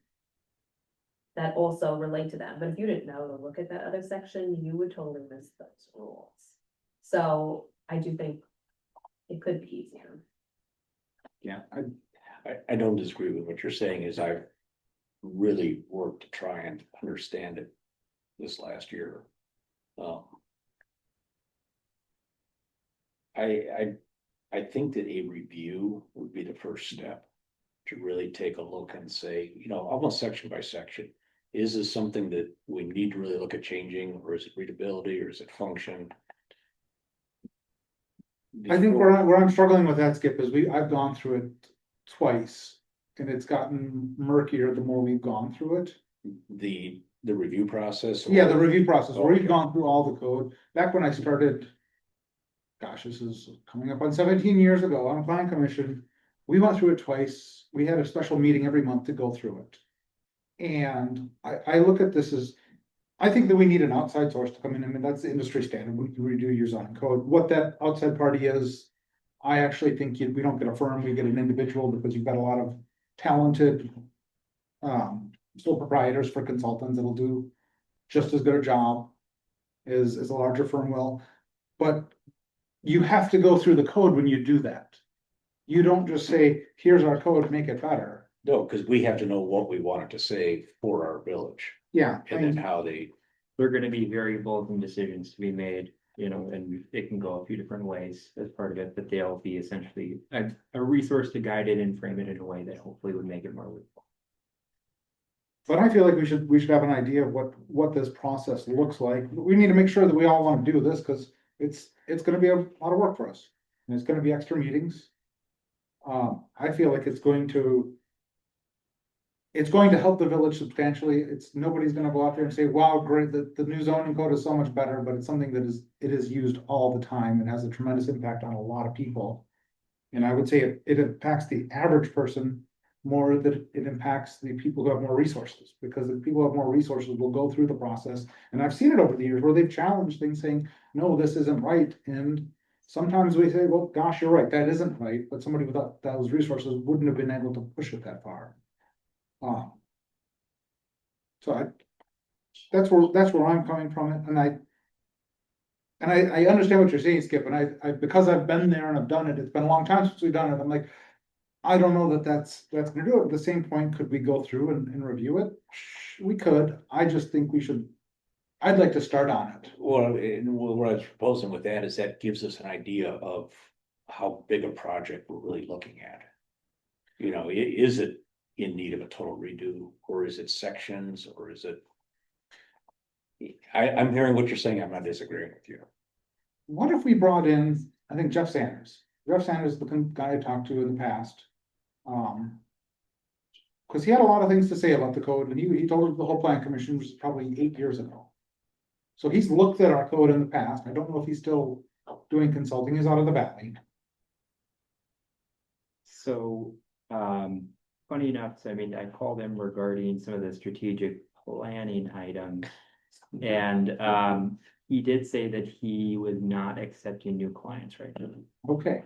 [SPEAKER 2] that also relate to them. But if you didn't know to look at that other section, you would totally miss those rules. So I do think it could be easier.
[SPEAKER 3] Yeah, I don't disagree with what you're saying. Is I've really worked to try and understand it this last year. I think that a review would be the first step to really take a look and say, almost section by section. Is this something that we need to really look at changing, or is it readability, or is it function?
[SPEAKER 1] I think where I'm struggling with that, Skip, is I've gone through it twice. and it's gotten murkier the more we've gone through it.
[SPEAKER 3] The review process?
[SPEAKER 1] Yeah,
[SPEAKER 3] or-
[SPEAKER 1] the review process, where
[SPEAKER 3] Okay.
[SPEAKER 1] we've gone through all the code, back when I started. Gosh, this is coming up on 17 years ago on a plan commission, we went through it twice, we had a special meeting every month to go through it. And I look at this as, I think that we need an outside source to come in, I mean, that's the industry standard, when you redo your zoning code, what that outside party is. I actually think we don't get a firm, we get an individual, because you've got a lot of talented. Sole proprietors for consultants that'll do just as good a job as a larger firm will. But you have to go through the code when you do that. You don't just say, here's our code, make it better.
[SPEAKER 3] No, because we have to know what we want it to say for our village,
[SPEAKER 1] Yeah,
[SPEAKER 3] and then how they,
[SPEAKER 4] There are gonna be variables and decisions to be made, you know, and it can go a few different ways as part of it, but they'll be essentially a resource to guide it and frame it in a way that hopefully would make it more readable.
[SPEAKER 1] but I feel like we should have an idea of what this process looks like. We need to make sure that we all want to do this, because it's gonna be a lot of work for us. And it's gonna be extra meetings. I feel like it's going to help the village substantially. Nobody's gonna go out there and say, wow, great, the new zoning code is so much better, but it's something that it is used all the time and has a tremendous impact on a lot of people. And I would say it impacts the average person more than it impacts the people who have more resources, because the people who have more resources will go through the process. And I've seen it over the years where they've challenged things saying, no, this isn't right. And sometimes we say, well, gosh, you're right, that isn't right, but somebody without those resources wouldn't have been able to push it that far. So that's where I'm coming from it, and I understand what you're saying, Skip, and I, because I've been there and I've done it, it's been a long time since we've done it, I'm like, I don't know that's gonna do it. At the same point, could we go through and review it? We could, I just think we should, I'd like to start on it.
[SPEAKER 3] well, and what I was proposing with that is that gives us an idea of how big a project we're really looking at. You know, is it in need of a total redo, or is it sections, or is it? I'm hearing what you're saying, I'm not disagreeing with you.
[SPEAKER 1] What if we brought in, I think Jeff Sanders is the guy I talked to in the past. Cause he had a lot of things to say about the code, and he told the whole plan commission was probably 8 years ago. So he's looked at our code in the past, I don't know if he's still doing consulting, he's out of the valley.
[SPEAKER 4] So, funny enough, I mean, I called him regarding some of the strategic planning items. And, he did say that he was not accepting new clients right now,
[SPEAKER 1] Okay,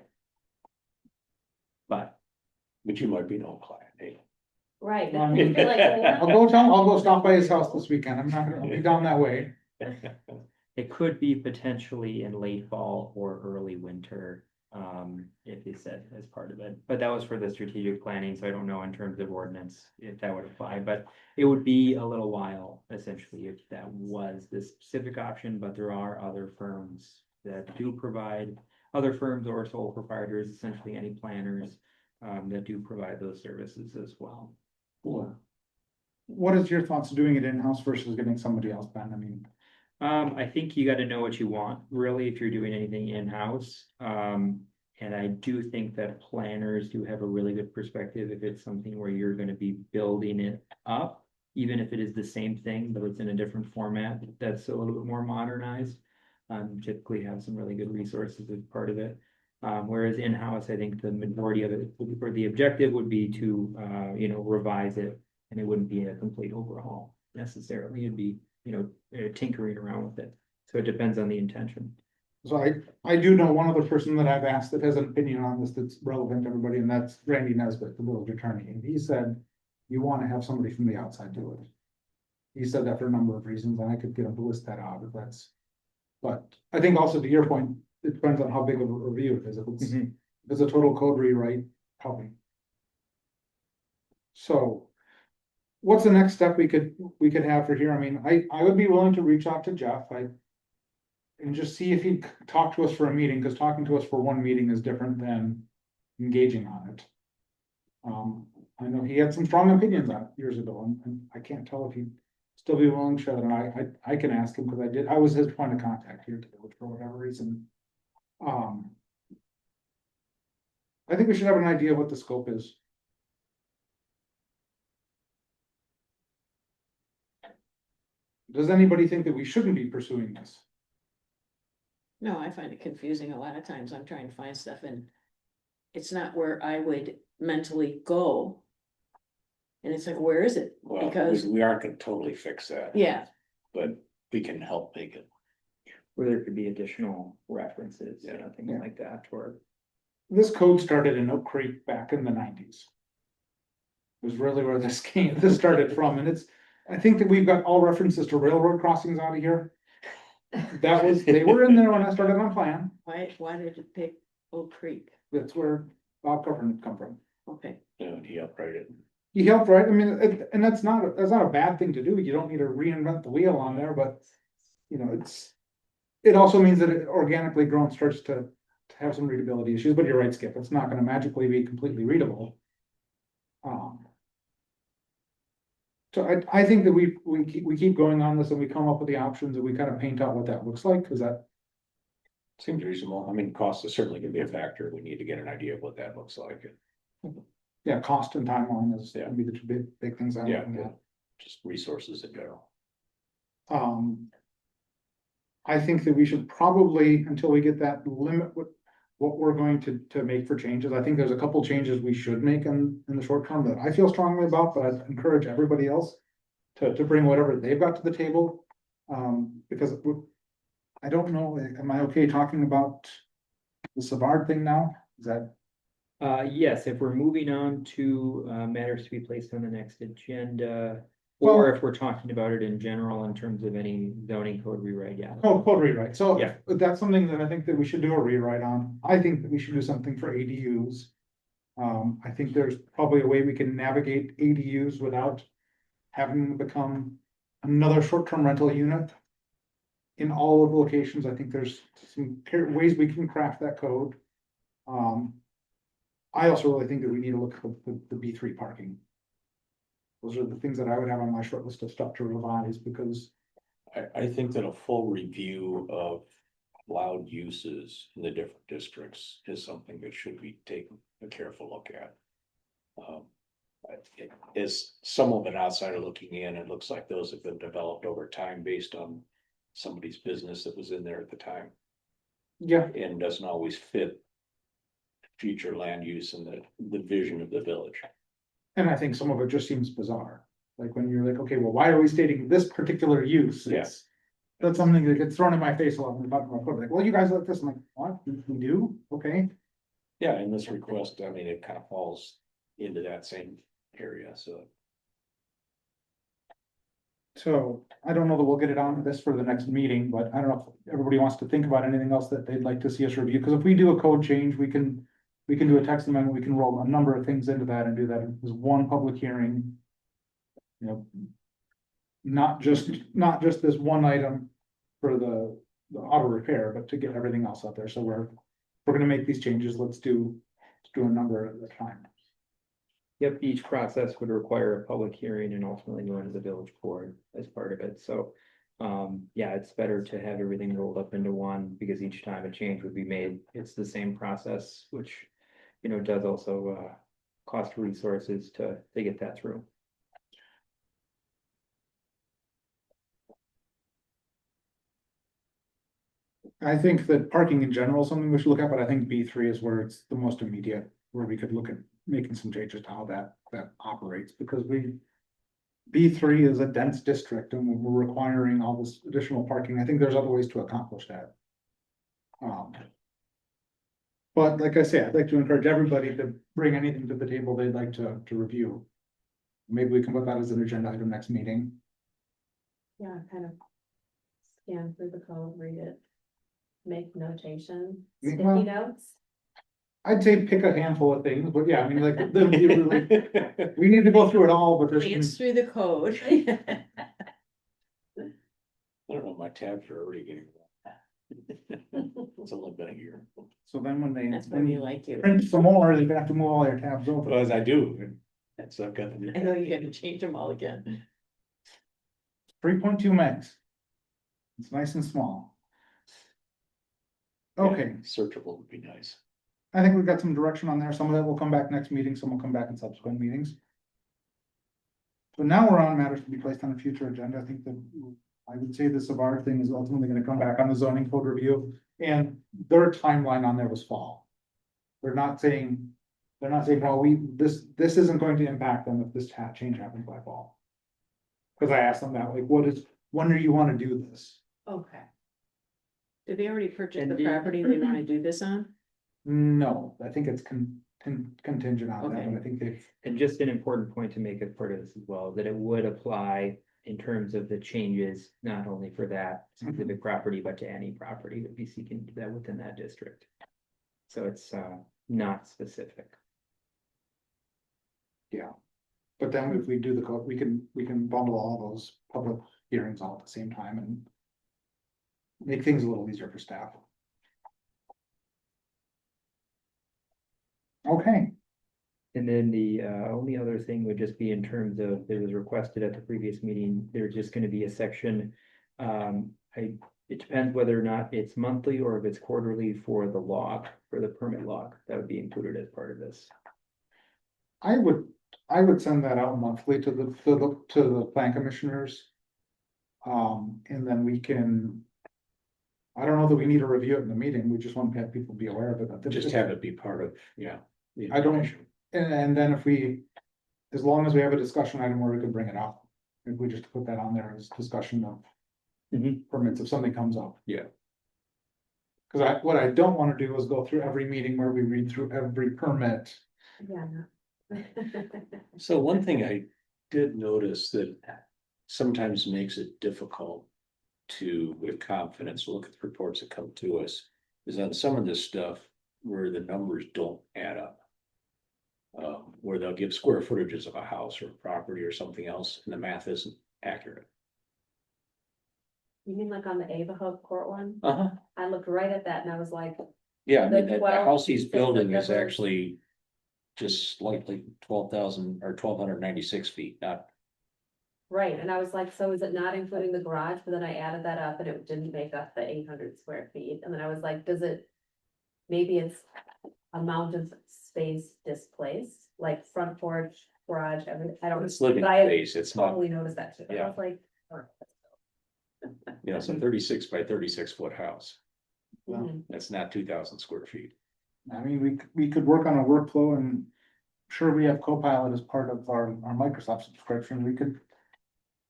[SPEAKER 4] but
[SPEAKER 3] But you might be no client, hey.
[SPEAKER 2] Right.
[SPEAKER 1] Well, I
[SPEAKER 2] I
[SPEAKER 1] mean,
[SPEAKER 2] feel like,
[SPEAKER 1] I'll go stop by his house this weekend, I'll be down that way.
[SPEAKER 4] it could be potentially in late fall or early winter. If he said as part of it, but that was for the strategic planning, so I don't know in terms of ordinance if that would apply, but it would be a little while essentially if that was the specific option, but there are other firms that do provide, other firms or sole proprietors, essentially any planners, that do provide those services as well.
[SPEAKER 1] What is your thoughts of doing it in-house versus getting somebody else done? I mean,
[SPEAKER 4] I think you gotta know what you want, really, if you're doing anything in-house. And I do think that planners do have a really good perspective if it's something where you're gonna be building it up. Even if it is the same thing, but it's in a different format, that's a little bit more modernized. Typically have some really good resources as part of it. Whereas in-house, I think the majority of it, or the objective would be to, revise it. And it wouldn't be a complete overhaul necessarily, it'd be, tinkering around with it. So it depends on the intention.
[SPEAKER 1] so I do know one other person that I've asked that has an opinion on this that's relevant to everybody, and that's Randy Nesbitt, the village attorney, and he said, you wanna have somebody from the outside do it. He said that for a number of reasons, and I could get him to list that out if that's. But I think also to your point, it depends on how big of a review it is, if it's a total code rewrite, probably. So. What's the next step we could have for here? I mean, I would be willing to reach out to Jeff, and just see if he'd talk to us for a meeting, because talking to us for one meeting is different than engaging on it. I know he had some strong opinions on it years ago, and I can't tell if he'd still be willing to share that, and I can ask him, because I was his point of contact here today, for whatever reason. I think we should have an idea of what the scope is. Does anybody think that we shouldn't be pursuing this?
[SPEAKER 7] No, I find it confusing. A lot of times I'm trying to find stuff and it's not where I would mentally go. And it's like, where is it?
[SPEAKER 3] Well,
[SPEAKER 7] Because,
[SPEAKER 3] we aren't gonna totally fix that.
[SPEAKER 7] yeah,
[SPEAKER 3] But we can help make it.
[SPEAKER 4] Where there could be additional references, you know, things
[SPEAKER 1] Yeah.
[SPEAKER 4] like that, or.
[SPEAKER 1] This code started in Oak Creek back in the nineties. Was really where this started from, and I think that we've got all references to railroad crossings out of here. They were in there when I started on plan,
[SPEAKER 7] why did it pick Oak Creek?
[SPEAKER 1] that's where Bob Government come from.
[SPEAKER 7] Okay,
[SPEAKER 3] You know, he uprighted it.
[SPEAKER 1] He helped, right? I mean, and that's not a bad thing to do, you don't need to reinvent the wheel on there, but. You know, it also means that it organically grown starts to have some readability issues, but you're right, Skip, it's not gonna magically be completely readable. So I think that we keep going on this and we come up with the options and we kind of paint out what that looks like, because that,
[SPEAKER 3] Seems reasonable. I mean, cost is certainly gonna be a factor. We need to get an idea of what that looks like.
[SPEAKER 1] yeah, cost and timeline is gonna be the two big things I'm
[SPEAKER 3] Yeah,
[SPEAKER 1] looking at.
[SPEAKER 3] just resources in general.
[SPEAKER 1] I think that we should probably, until we get that limit, what we're going to make for changes. I think there's a couple changes we should make in the short term that I feel strongly about, but I'd encourage everybody else to bring whatever they've got to the table. Because I don't know, am I okay talking about the Savard thing now? Is that,
[SPEAKER 4] Yes, if we're moving on to matters to be placed on the next agenda.
[SPEAKER 1] Well-
[SPEAKER 4] Or if we're talking about it in general in terms of any zoning code rewrite, yeah.
[SPEAKER 1] code rewrite? So
[SPEAKER 4] Yeah.
[SPEAKER 1] that's something that I think that we should do a rewrite on. I think that we should do something for ADUs. I think there's probably a way we can navigate ADUs without having them become another short-term rental unit. In all of the locations, I think there's some ways we can craft that code. I also really think that we need to look at the B3 parking. Those are the things that I would have on my short list of stuff to revise, because
[SPEAKER 3] I think that a full review of allowed uses in the different districts is something that should be taken a careful look at. As someone an outsider looking in, it looks like those have been developed over time based on somebody's business that was in there at the time
[SPEAKER 1] yeah,
[SPEAKER 3] and doesn't always fit future land use and the vision of the village.
[SPEAKER 1] and I think some of it just seems bizarre. Like when you're like, okay, well, why are we stating this particular use?
[SPEAKER 3] Yes.
[SPEAKER 1] That's something that gets thrown in my face a lot when about my foot, like, well, you guys like this, I'm like, what, we do, okay?
[SPEAKER 3] Yeah, in this request, I mean, it kind of falls into that same area, so.
[SPEAKER 1] So I don't know that we'll get it on this for the next meeting, but I don't know if everybody wants to think about anything else that they'd like to see us review, because if we do a code change, we can do a text amendment, we can roll a number of things into that and do that as one public hearing. You know, not just this one item for the auto repair, but to get everything else out there. So we're gonna make these changes. Let's do a number at a time.
[SPEAKER 4] Yep, each process would require a public hearing and ultimately go into the village board as part of it, so. Yeah, it's better to have everything rolled up into one, because each time a change would be made, it's the same process, which. You know, does also cost resources to get that through.
[SPEAKER 1] I think that parking in general is something we should look at, but I think B3 is where it's the most immediate, where we could look at making some changes to how that operates, because B3 is a dense district and we're requiring all this additional parking. I think there's other ways to accomplish that. But like I say, I'd like to encourage everybody to bring anything to the table they'd like to review. Maybe we can put that as an agenda item next meeting.
[SPEAKER 2] Yeah, kind of scan through the code, read it, make notation, sticky
[SPEAKER 1] Well-
[SPEAKER 2] notes.
[SPEAKER 1] I'd say pick a handful of things, but yeah, I mean, like, we need to go through it all, but there's.
[SPEAKER 7] glance through the code.
[SPEAKER 3] I don't know, my tabs are already getting. It's only been a year.
[SPEAKER 1] So then when they.
[SPEAKER 7] That's why we like you.
[SPEAKER 1] Print some more, they're gonna have to move all their tabs over.
[SPEAKER 3] Well, as I do, that's I've got.
[SPEAKER 7] I know you gotta change them all again.
[SPEAKER 1] 3.2 megs. It's nice and small. Okay,
[SPEAKER 3] Searchable would be nice.
[SPEAKER 1] I think we've got some direction on there. Some of that will come back next meeting, some will come back in subsequent meetings. So now we're on matters to be placed on a future agenda. I think that I would say the Savard thing is ultimately gonna come back on the zoning code review, and their timeline on there was fall. They're not saying, well, this isn't going to impact them if this change happens by fall. Cause I asked them that, like, when do you wanna do this?
[SPEAKER 7] Okay. Did they already purchase
[SPEAKER 4] And
[SPEAKER 7] the
[SPEAKER 4] do-
[SPEAKER 7] property they wanna do this on?
[SPEAKER 1] No, I think it's contingent on that,
[SPEAKER 7] Okay.
[SPEAKER 1] but I think they've,
[SPEAKER 4] And just an important point to make as part of this as well, that it would apply in terms of the changes, not only for that specific property, but to any property that be seeking to do that within that district. So it's not specific.
[SPEAKER 1] yeah. But then if we do the code, we can bundle all those public hearings all at the same time and make things a little easier for staff. Okay,
[SPEAKER 4] And then the only other thing would just be in terms of, there was requested at the previous meeting, there's just gonna be a section. It depends whether or not it's monthly or if it's quarterly for the log, for the permit log, that would be included as part of this.
[SPEAKER 1] I would send that out monthly to the plan commissioners. And then we can. I don't know that we need to review it in the meeting, we just want to have people be aware of it.
[SPEAKER 3] Just have it be part of, yeah. the
[SPEAKER 1] I don't-
[SPEAKER 3] information.
[SPEAKER 1] And then if we, as long as we have a discussion item where we can bring it up, if we just put that on there as discussion of. Permits if something comes up.
[SPEAKER 3] Yeah.
[SPEAKER 1] Cause what I don't wanna do is go through every meeting where we read through every permit.
[SPEAKER 2] Yeah.
[SPEAKER 3] So one thing I did notice that sometimes makes it difficult to, with confidence, look at the reports that come to us, is on some of this stuff where the numbers don't add up. Where they'll give square footages of a house or a property or something else, and the math isn't accurate.
[SPEAKER 2] You mean like on the Avahoe Court one?
[SPEAKER 3] Uh-huh.
[SPEAKER 2] I looked right at that and I was like,
[SPEAKER 3] Yeah, I mean,
[SPEAKER 2] The
[SPEAKER 3] the
[SPEAKER 2] 12
[SPEAKER 3] house he's
[SPEAKER 2] feet
[SPEAKER 3] building
[SPEAKER 2] that
[SPEAKER 3] is
[SPEAKER 2] was-
[SPEAKER 3] actually just slightly 12,000 or 1,296 feet, not.
[SPEAKER 2] right, and I was like, so is it not including the garage? But then I added that up and it didn't make up the 800 square feet, and then I was like, does it? Maybe it's amount of space displaced, like front porch, garage, I don't.
[SPEAKER 3] It's living
[SPEAKER 2] but I
[SPEAKER 3] space, it's not,
[SPEAKER 2] Totally noticed that too, I
[SPEAKER 3] Yeah.
[SPEAKER 2] was like.
[SPEAKER 3] you know, it's a 36 by 36 foot house.
[SPEAKER 2] Mhm.
[SPEAKER 3] That's not 2,000 square feet.
[SPEAKER 1] I mean, we could work on a workflow and sure, we have Copilot as part of our Microsoft subscription, we could.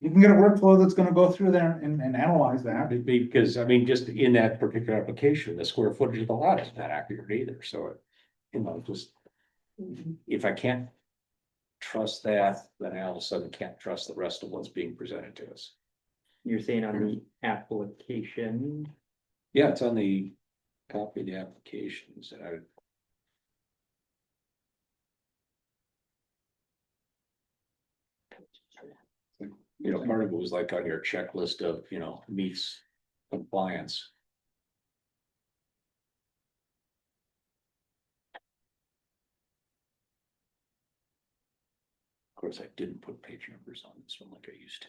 [SPEAKER 1] You can get a workflow that's gonna go through there and analyze that.
[SPEAKER 3] Because, I mean, just in that particular application, the square footage of the lot is not accurate either, so it, you know, just. If I can't trust that, then I all of a sudden can't trust the rest of what's being presented to us.
[SPEAKER 4] You're saying on the application,
[SPEAKER 3] Yeah, it's on the copy of the applications, and I. You know, part of it was like on your checklist of, you know, meets compliance. Of course, I didn't put page numbers on this one like I used to.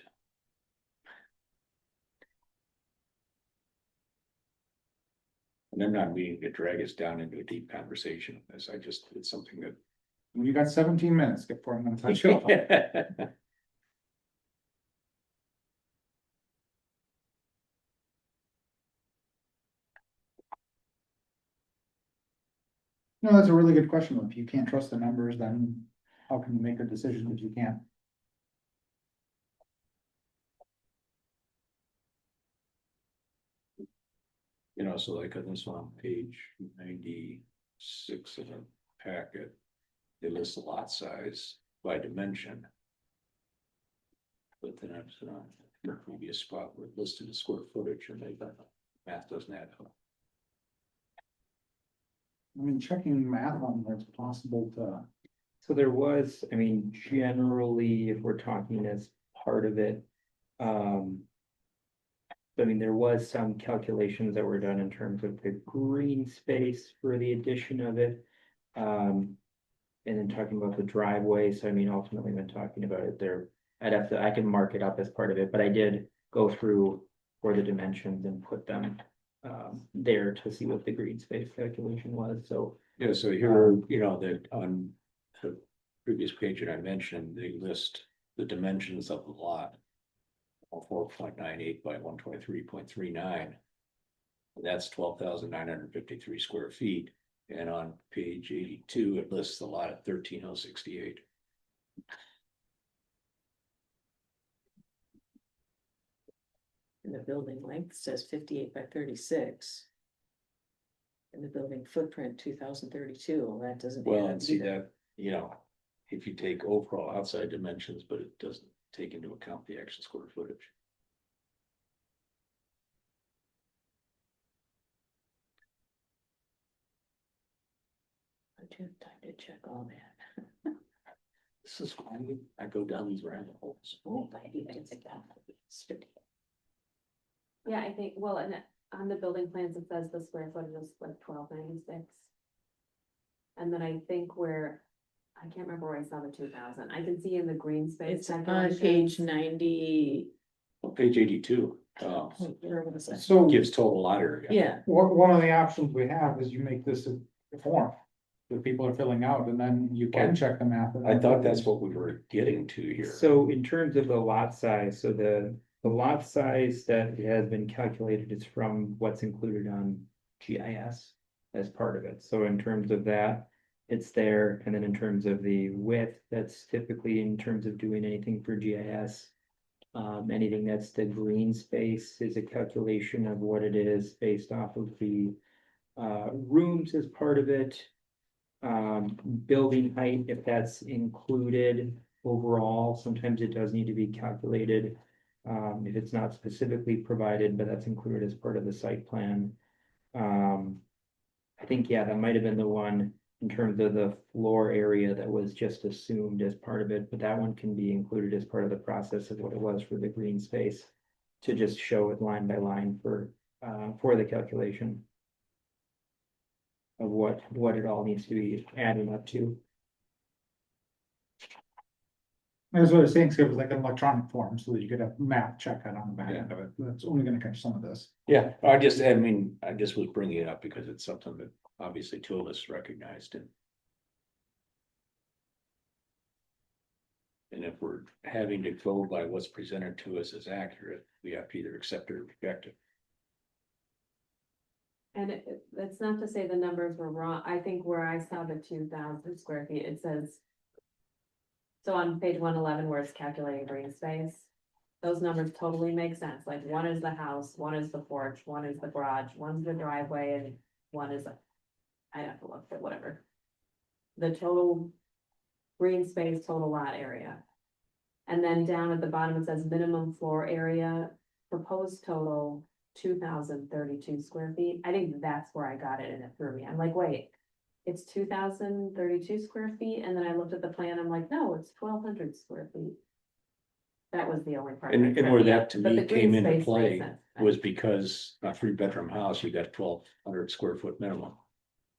[SPEAKER 3] And I'm not meaning to drag us down into a deep conversation on this, it's something that.
[SPEAKER 1] You got 17 minutes, get 4 minutes. on shelf. No, that's a really good question. If you can't trust the numbers, then how can you make a decision if you can't?
[SPEAKER 3] You know, so like on this one, page 96 of the packet, they list the lot size by dimension. But then I'm on the previous spot where it listed the square footage and the math doesn't add up.
[SPEAKER 1] I mean, checking math on where it's possible to.
[SPEAKER 4] so there was, I mean, generally, if we're talking as part of it. I mean, there was some calculations that were done in terms of the green space for the addition of it. And then talking about the driveway, so I mean, ultimately when talking about it there, I can mark it up as part of it, but I did go through for the dimensions and put them. There to see what the green space calculation was, so.
[SPEAKER 3] Yeah, so here, you know, that on the previous page that I mentioned, they list the dimensions of the lot. 4.98 by 123.39. That's 12,953 square feet, and on page 82, it lists the lot at 13,068.
[SPEAKER 7] And the building length says 58 by 36. And the building footprint 2032, well, that doesn't.
[SPEAKER 3] Well,
[SPEAKER 7] add
[SPEAKER 3] and see
[SPEAKER 7] either.
[SPEAKER 3] that, if you take overall outside dimensions, but it doesn't take into account the actual square footage.
[SPEAKER 7] I do have time to check all that.
[SPEAKER 3] This is why I go down these rabbit holes.
[SPEAKER 7] Oh, I need to take that.
[SPEAKER 2] Yeah, I think, well, and on the building plans, it says the square footage is like 1296. And then I think I can't remember where I saw the 2000, I can see in the green space.
[SPEAKER 7] It's on
[SPEAKER 2] calculations.
[SPEAKER 7] page 90.
[SPEAKER 3] Page 82,
[SPEAKER 7] Where was that?
[SPEAKER 1] So
[SPEAKER 3] gives total lot area.
[SPEAKER 7] Yeah,
[SPEAKER 1] one of the options we have is you make this a form that people are filling out, and then you can check the math.
[SPEAKER 3] I thought that's what we were getting to here.
[SPEAKER 4] So in terms of the lot size, so the lot size that has been calculated is from what's included on GIS as part of it. So in terms of that, it's there. And then in terms of the width, that's typically in terms of doing anything for GIS. Anything that's the green space is a calculation of what it is based off of the rooms as part of it. Building height, if that's included overall, sometimes it does need to be calculated. If it's not specifically provided, but that's included as part of the site plan. I think, yeah, that might have been the one in terms of the floor area that was just assumed as part of it, but that one can be included as part of the process of what it was for the green space. To just show it line by line for the calculation. Of what it all needs to be adding up to.
[SPEAKER 1] That's what I was saying, so it was like an electronic form, so that you could have math check it on the back end of it, that's only gonna catch some of this.
[SPEAKER 3] Yeah, I just was bringing it up because it's something that obviously two of us recognized and. And if we're having to go by what's presented to us as accurate, we have to either accept it or reject it.
[SPEAKER 2] And that's not to say the numbers were wrong, I think where I saw the 2000 square feet, it says. So on page 111, where it's calculating green space, those numbers totally make sense, like one is the house, one is the porch, one is the garage, one's the driveway, and one is I have to look at whatever. The total green space, total lot area. And then down at the bottom, it says minimum floor area, proposed total 2,032 square feet. I think that's where I got it and it threw me. I'm like, wait, it's 2,032 square feet. And then I looked at the plan, I'm like, no, it's 1,200 square feet. That was the only part.
[SPEAKER 3] And
[SPEAKER 2] that
[SPEAKER 3] where
[SPEAKER 2] tripped me
[SPEAKER 3] that
[SPEAKER 2] up.
[SPEAKER 3] to
[SPEAKER 2] But
[SPEAKER 3] me
[SPEAKER 2] the green
[SPEAKER 3] came into
[SPEAKER 2] space
[SPEAKER 3] play
[SPEAKER 2] makes sense.
[SPEAKER 3] was because a 3-bedroom house, you got 1,200 square foot minimum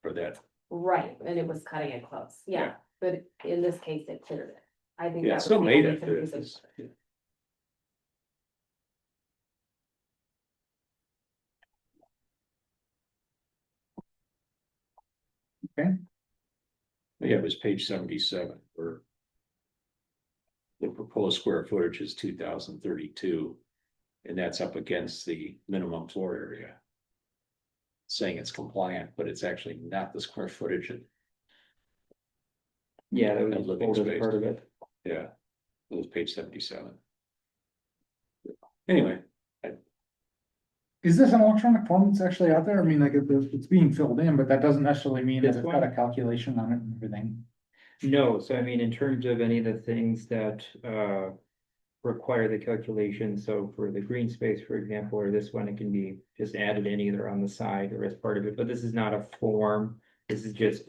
[SPEAKER 3] for that.
[SPEAKER 2] Right, and it was cutting it close, yeah,
[SPEAKER 3] Yeah.
[SPEAKER 2] but in this case, it cleared it. I think
[SPEAKER 3] Yeah,
[SPEAKER 2] that
[SPEAKER 3] it
[SPEAKER 2] was
[SPEAKER 3] still
[SPEAKER 2] the
[SPEAKER 3] made
[SPEAKER 2] only
[SPEAKER 3] it.
[SPEAKER 2] confusing
[SPEAKER 3] It's-
[SPEAKER 2] part.
[SPEAKER 3] Yeah, it was page 77 where. The proposed square footage is 2,032. And that's up against the minimum floor area. Saying it's compliant, but it's actually not the square footage.
[SPEAKER 4] Yeah, that
[SPEAKER 3] Of
[SPEAKER 4] was
[SPEAKER 3] living
[SPEAKER 4] pulled as
[SPEAKER 3] space.
[SPEAKER 4] part of it.
[SPEAKER 3] Yeah, it was page 77. Anyway,
[SPEAKER 1] Is this an electronic form that's actually out there? I mean, like, it's being filled in, but that doesn't necessarily mean that
[SPEAKER 4] This
[SPEAKER 1] it's
[SPEAKER 4] one?
[SPEAKER 1] got a calculation on it and everything.
[SPEAKER 4] No, so I mean, in terms of any of the things that require the calculation, so for the green space, for example, or this one, it can be just added in either on the side or as part of it, but this is not a form. This is just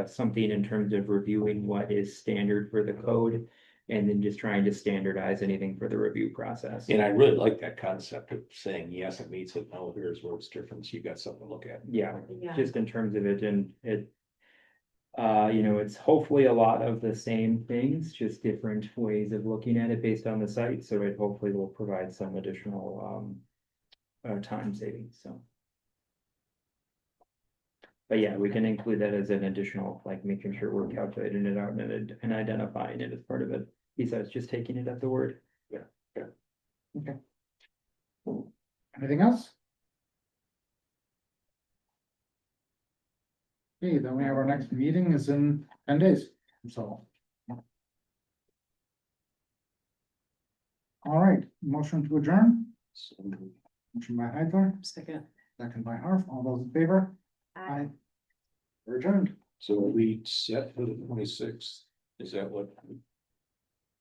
[SPEAKER 4] something in terms of reviewing what is standard for the code and then just trying to standardize anything for the review process.
[SPEAKER 3] and I really like that concept of saying, yes, it meets it, no, here's where it's different, so you got something to look at.
[SPEAKER 4] Yeah,
[SPEAKER 2] Yeah,
[SPEAKER 4] just in terms of it and it. It's hopefully a lot of the same things, just different ways of looking at it based on the site, so it hopefully will provide some additional time savings, so. But yeah, we can include that as an additional, like making sure we're calculating it out and identifying it as part of it, besides just taking it at the word.
[SPEAKER 3] Yeah, yeah.
[SPEAKER 1] Okay. Anything else? Okay, then we have our next meeting is in 10 days, so. All right, motion to adjourn, motion by Heidler,
[SPEAKER 7] Second.
[SPEAKER 1] second by Harf, all those in favor? Aye. We're adjourned.
[SPEAKER 3] So are we set for the 26th? Is that what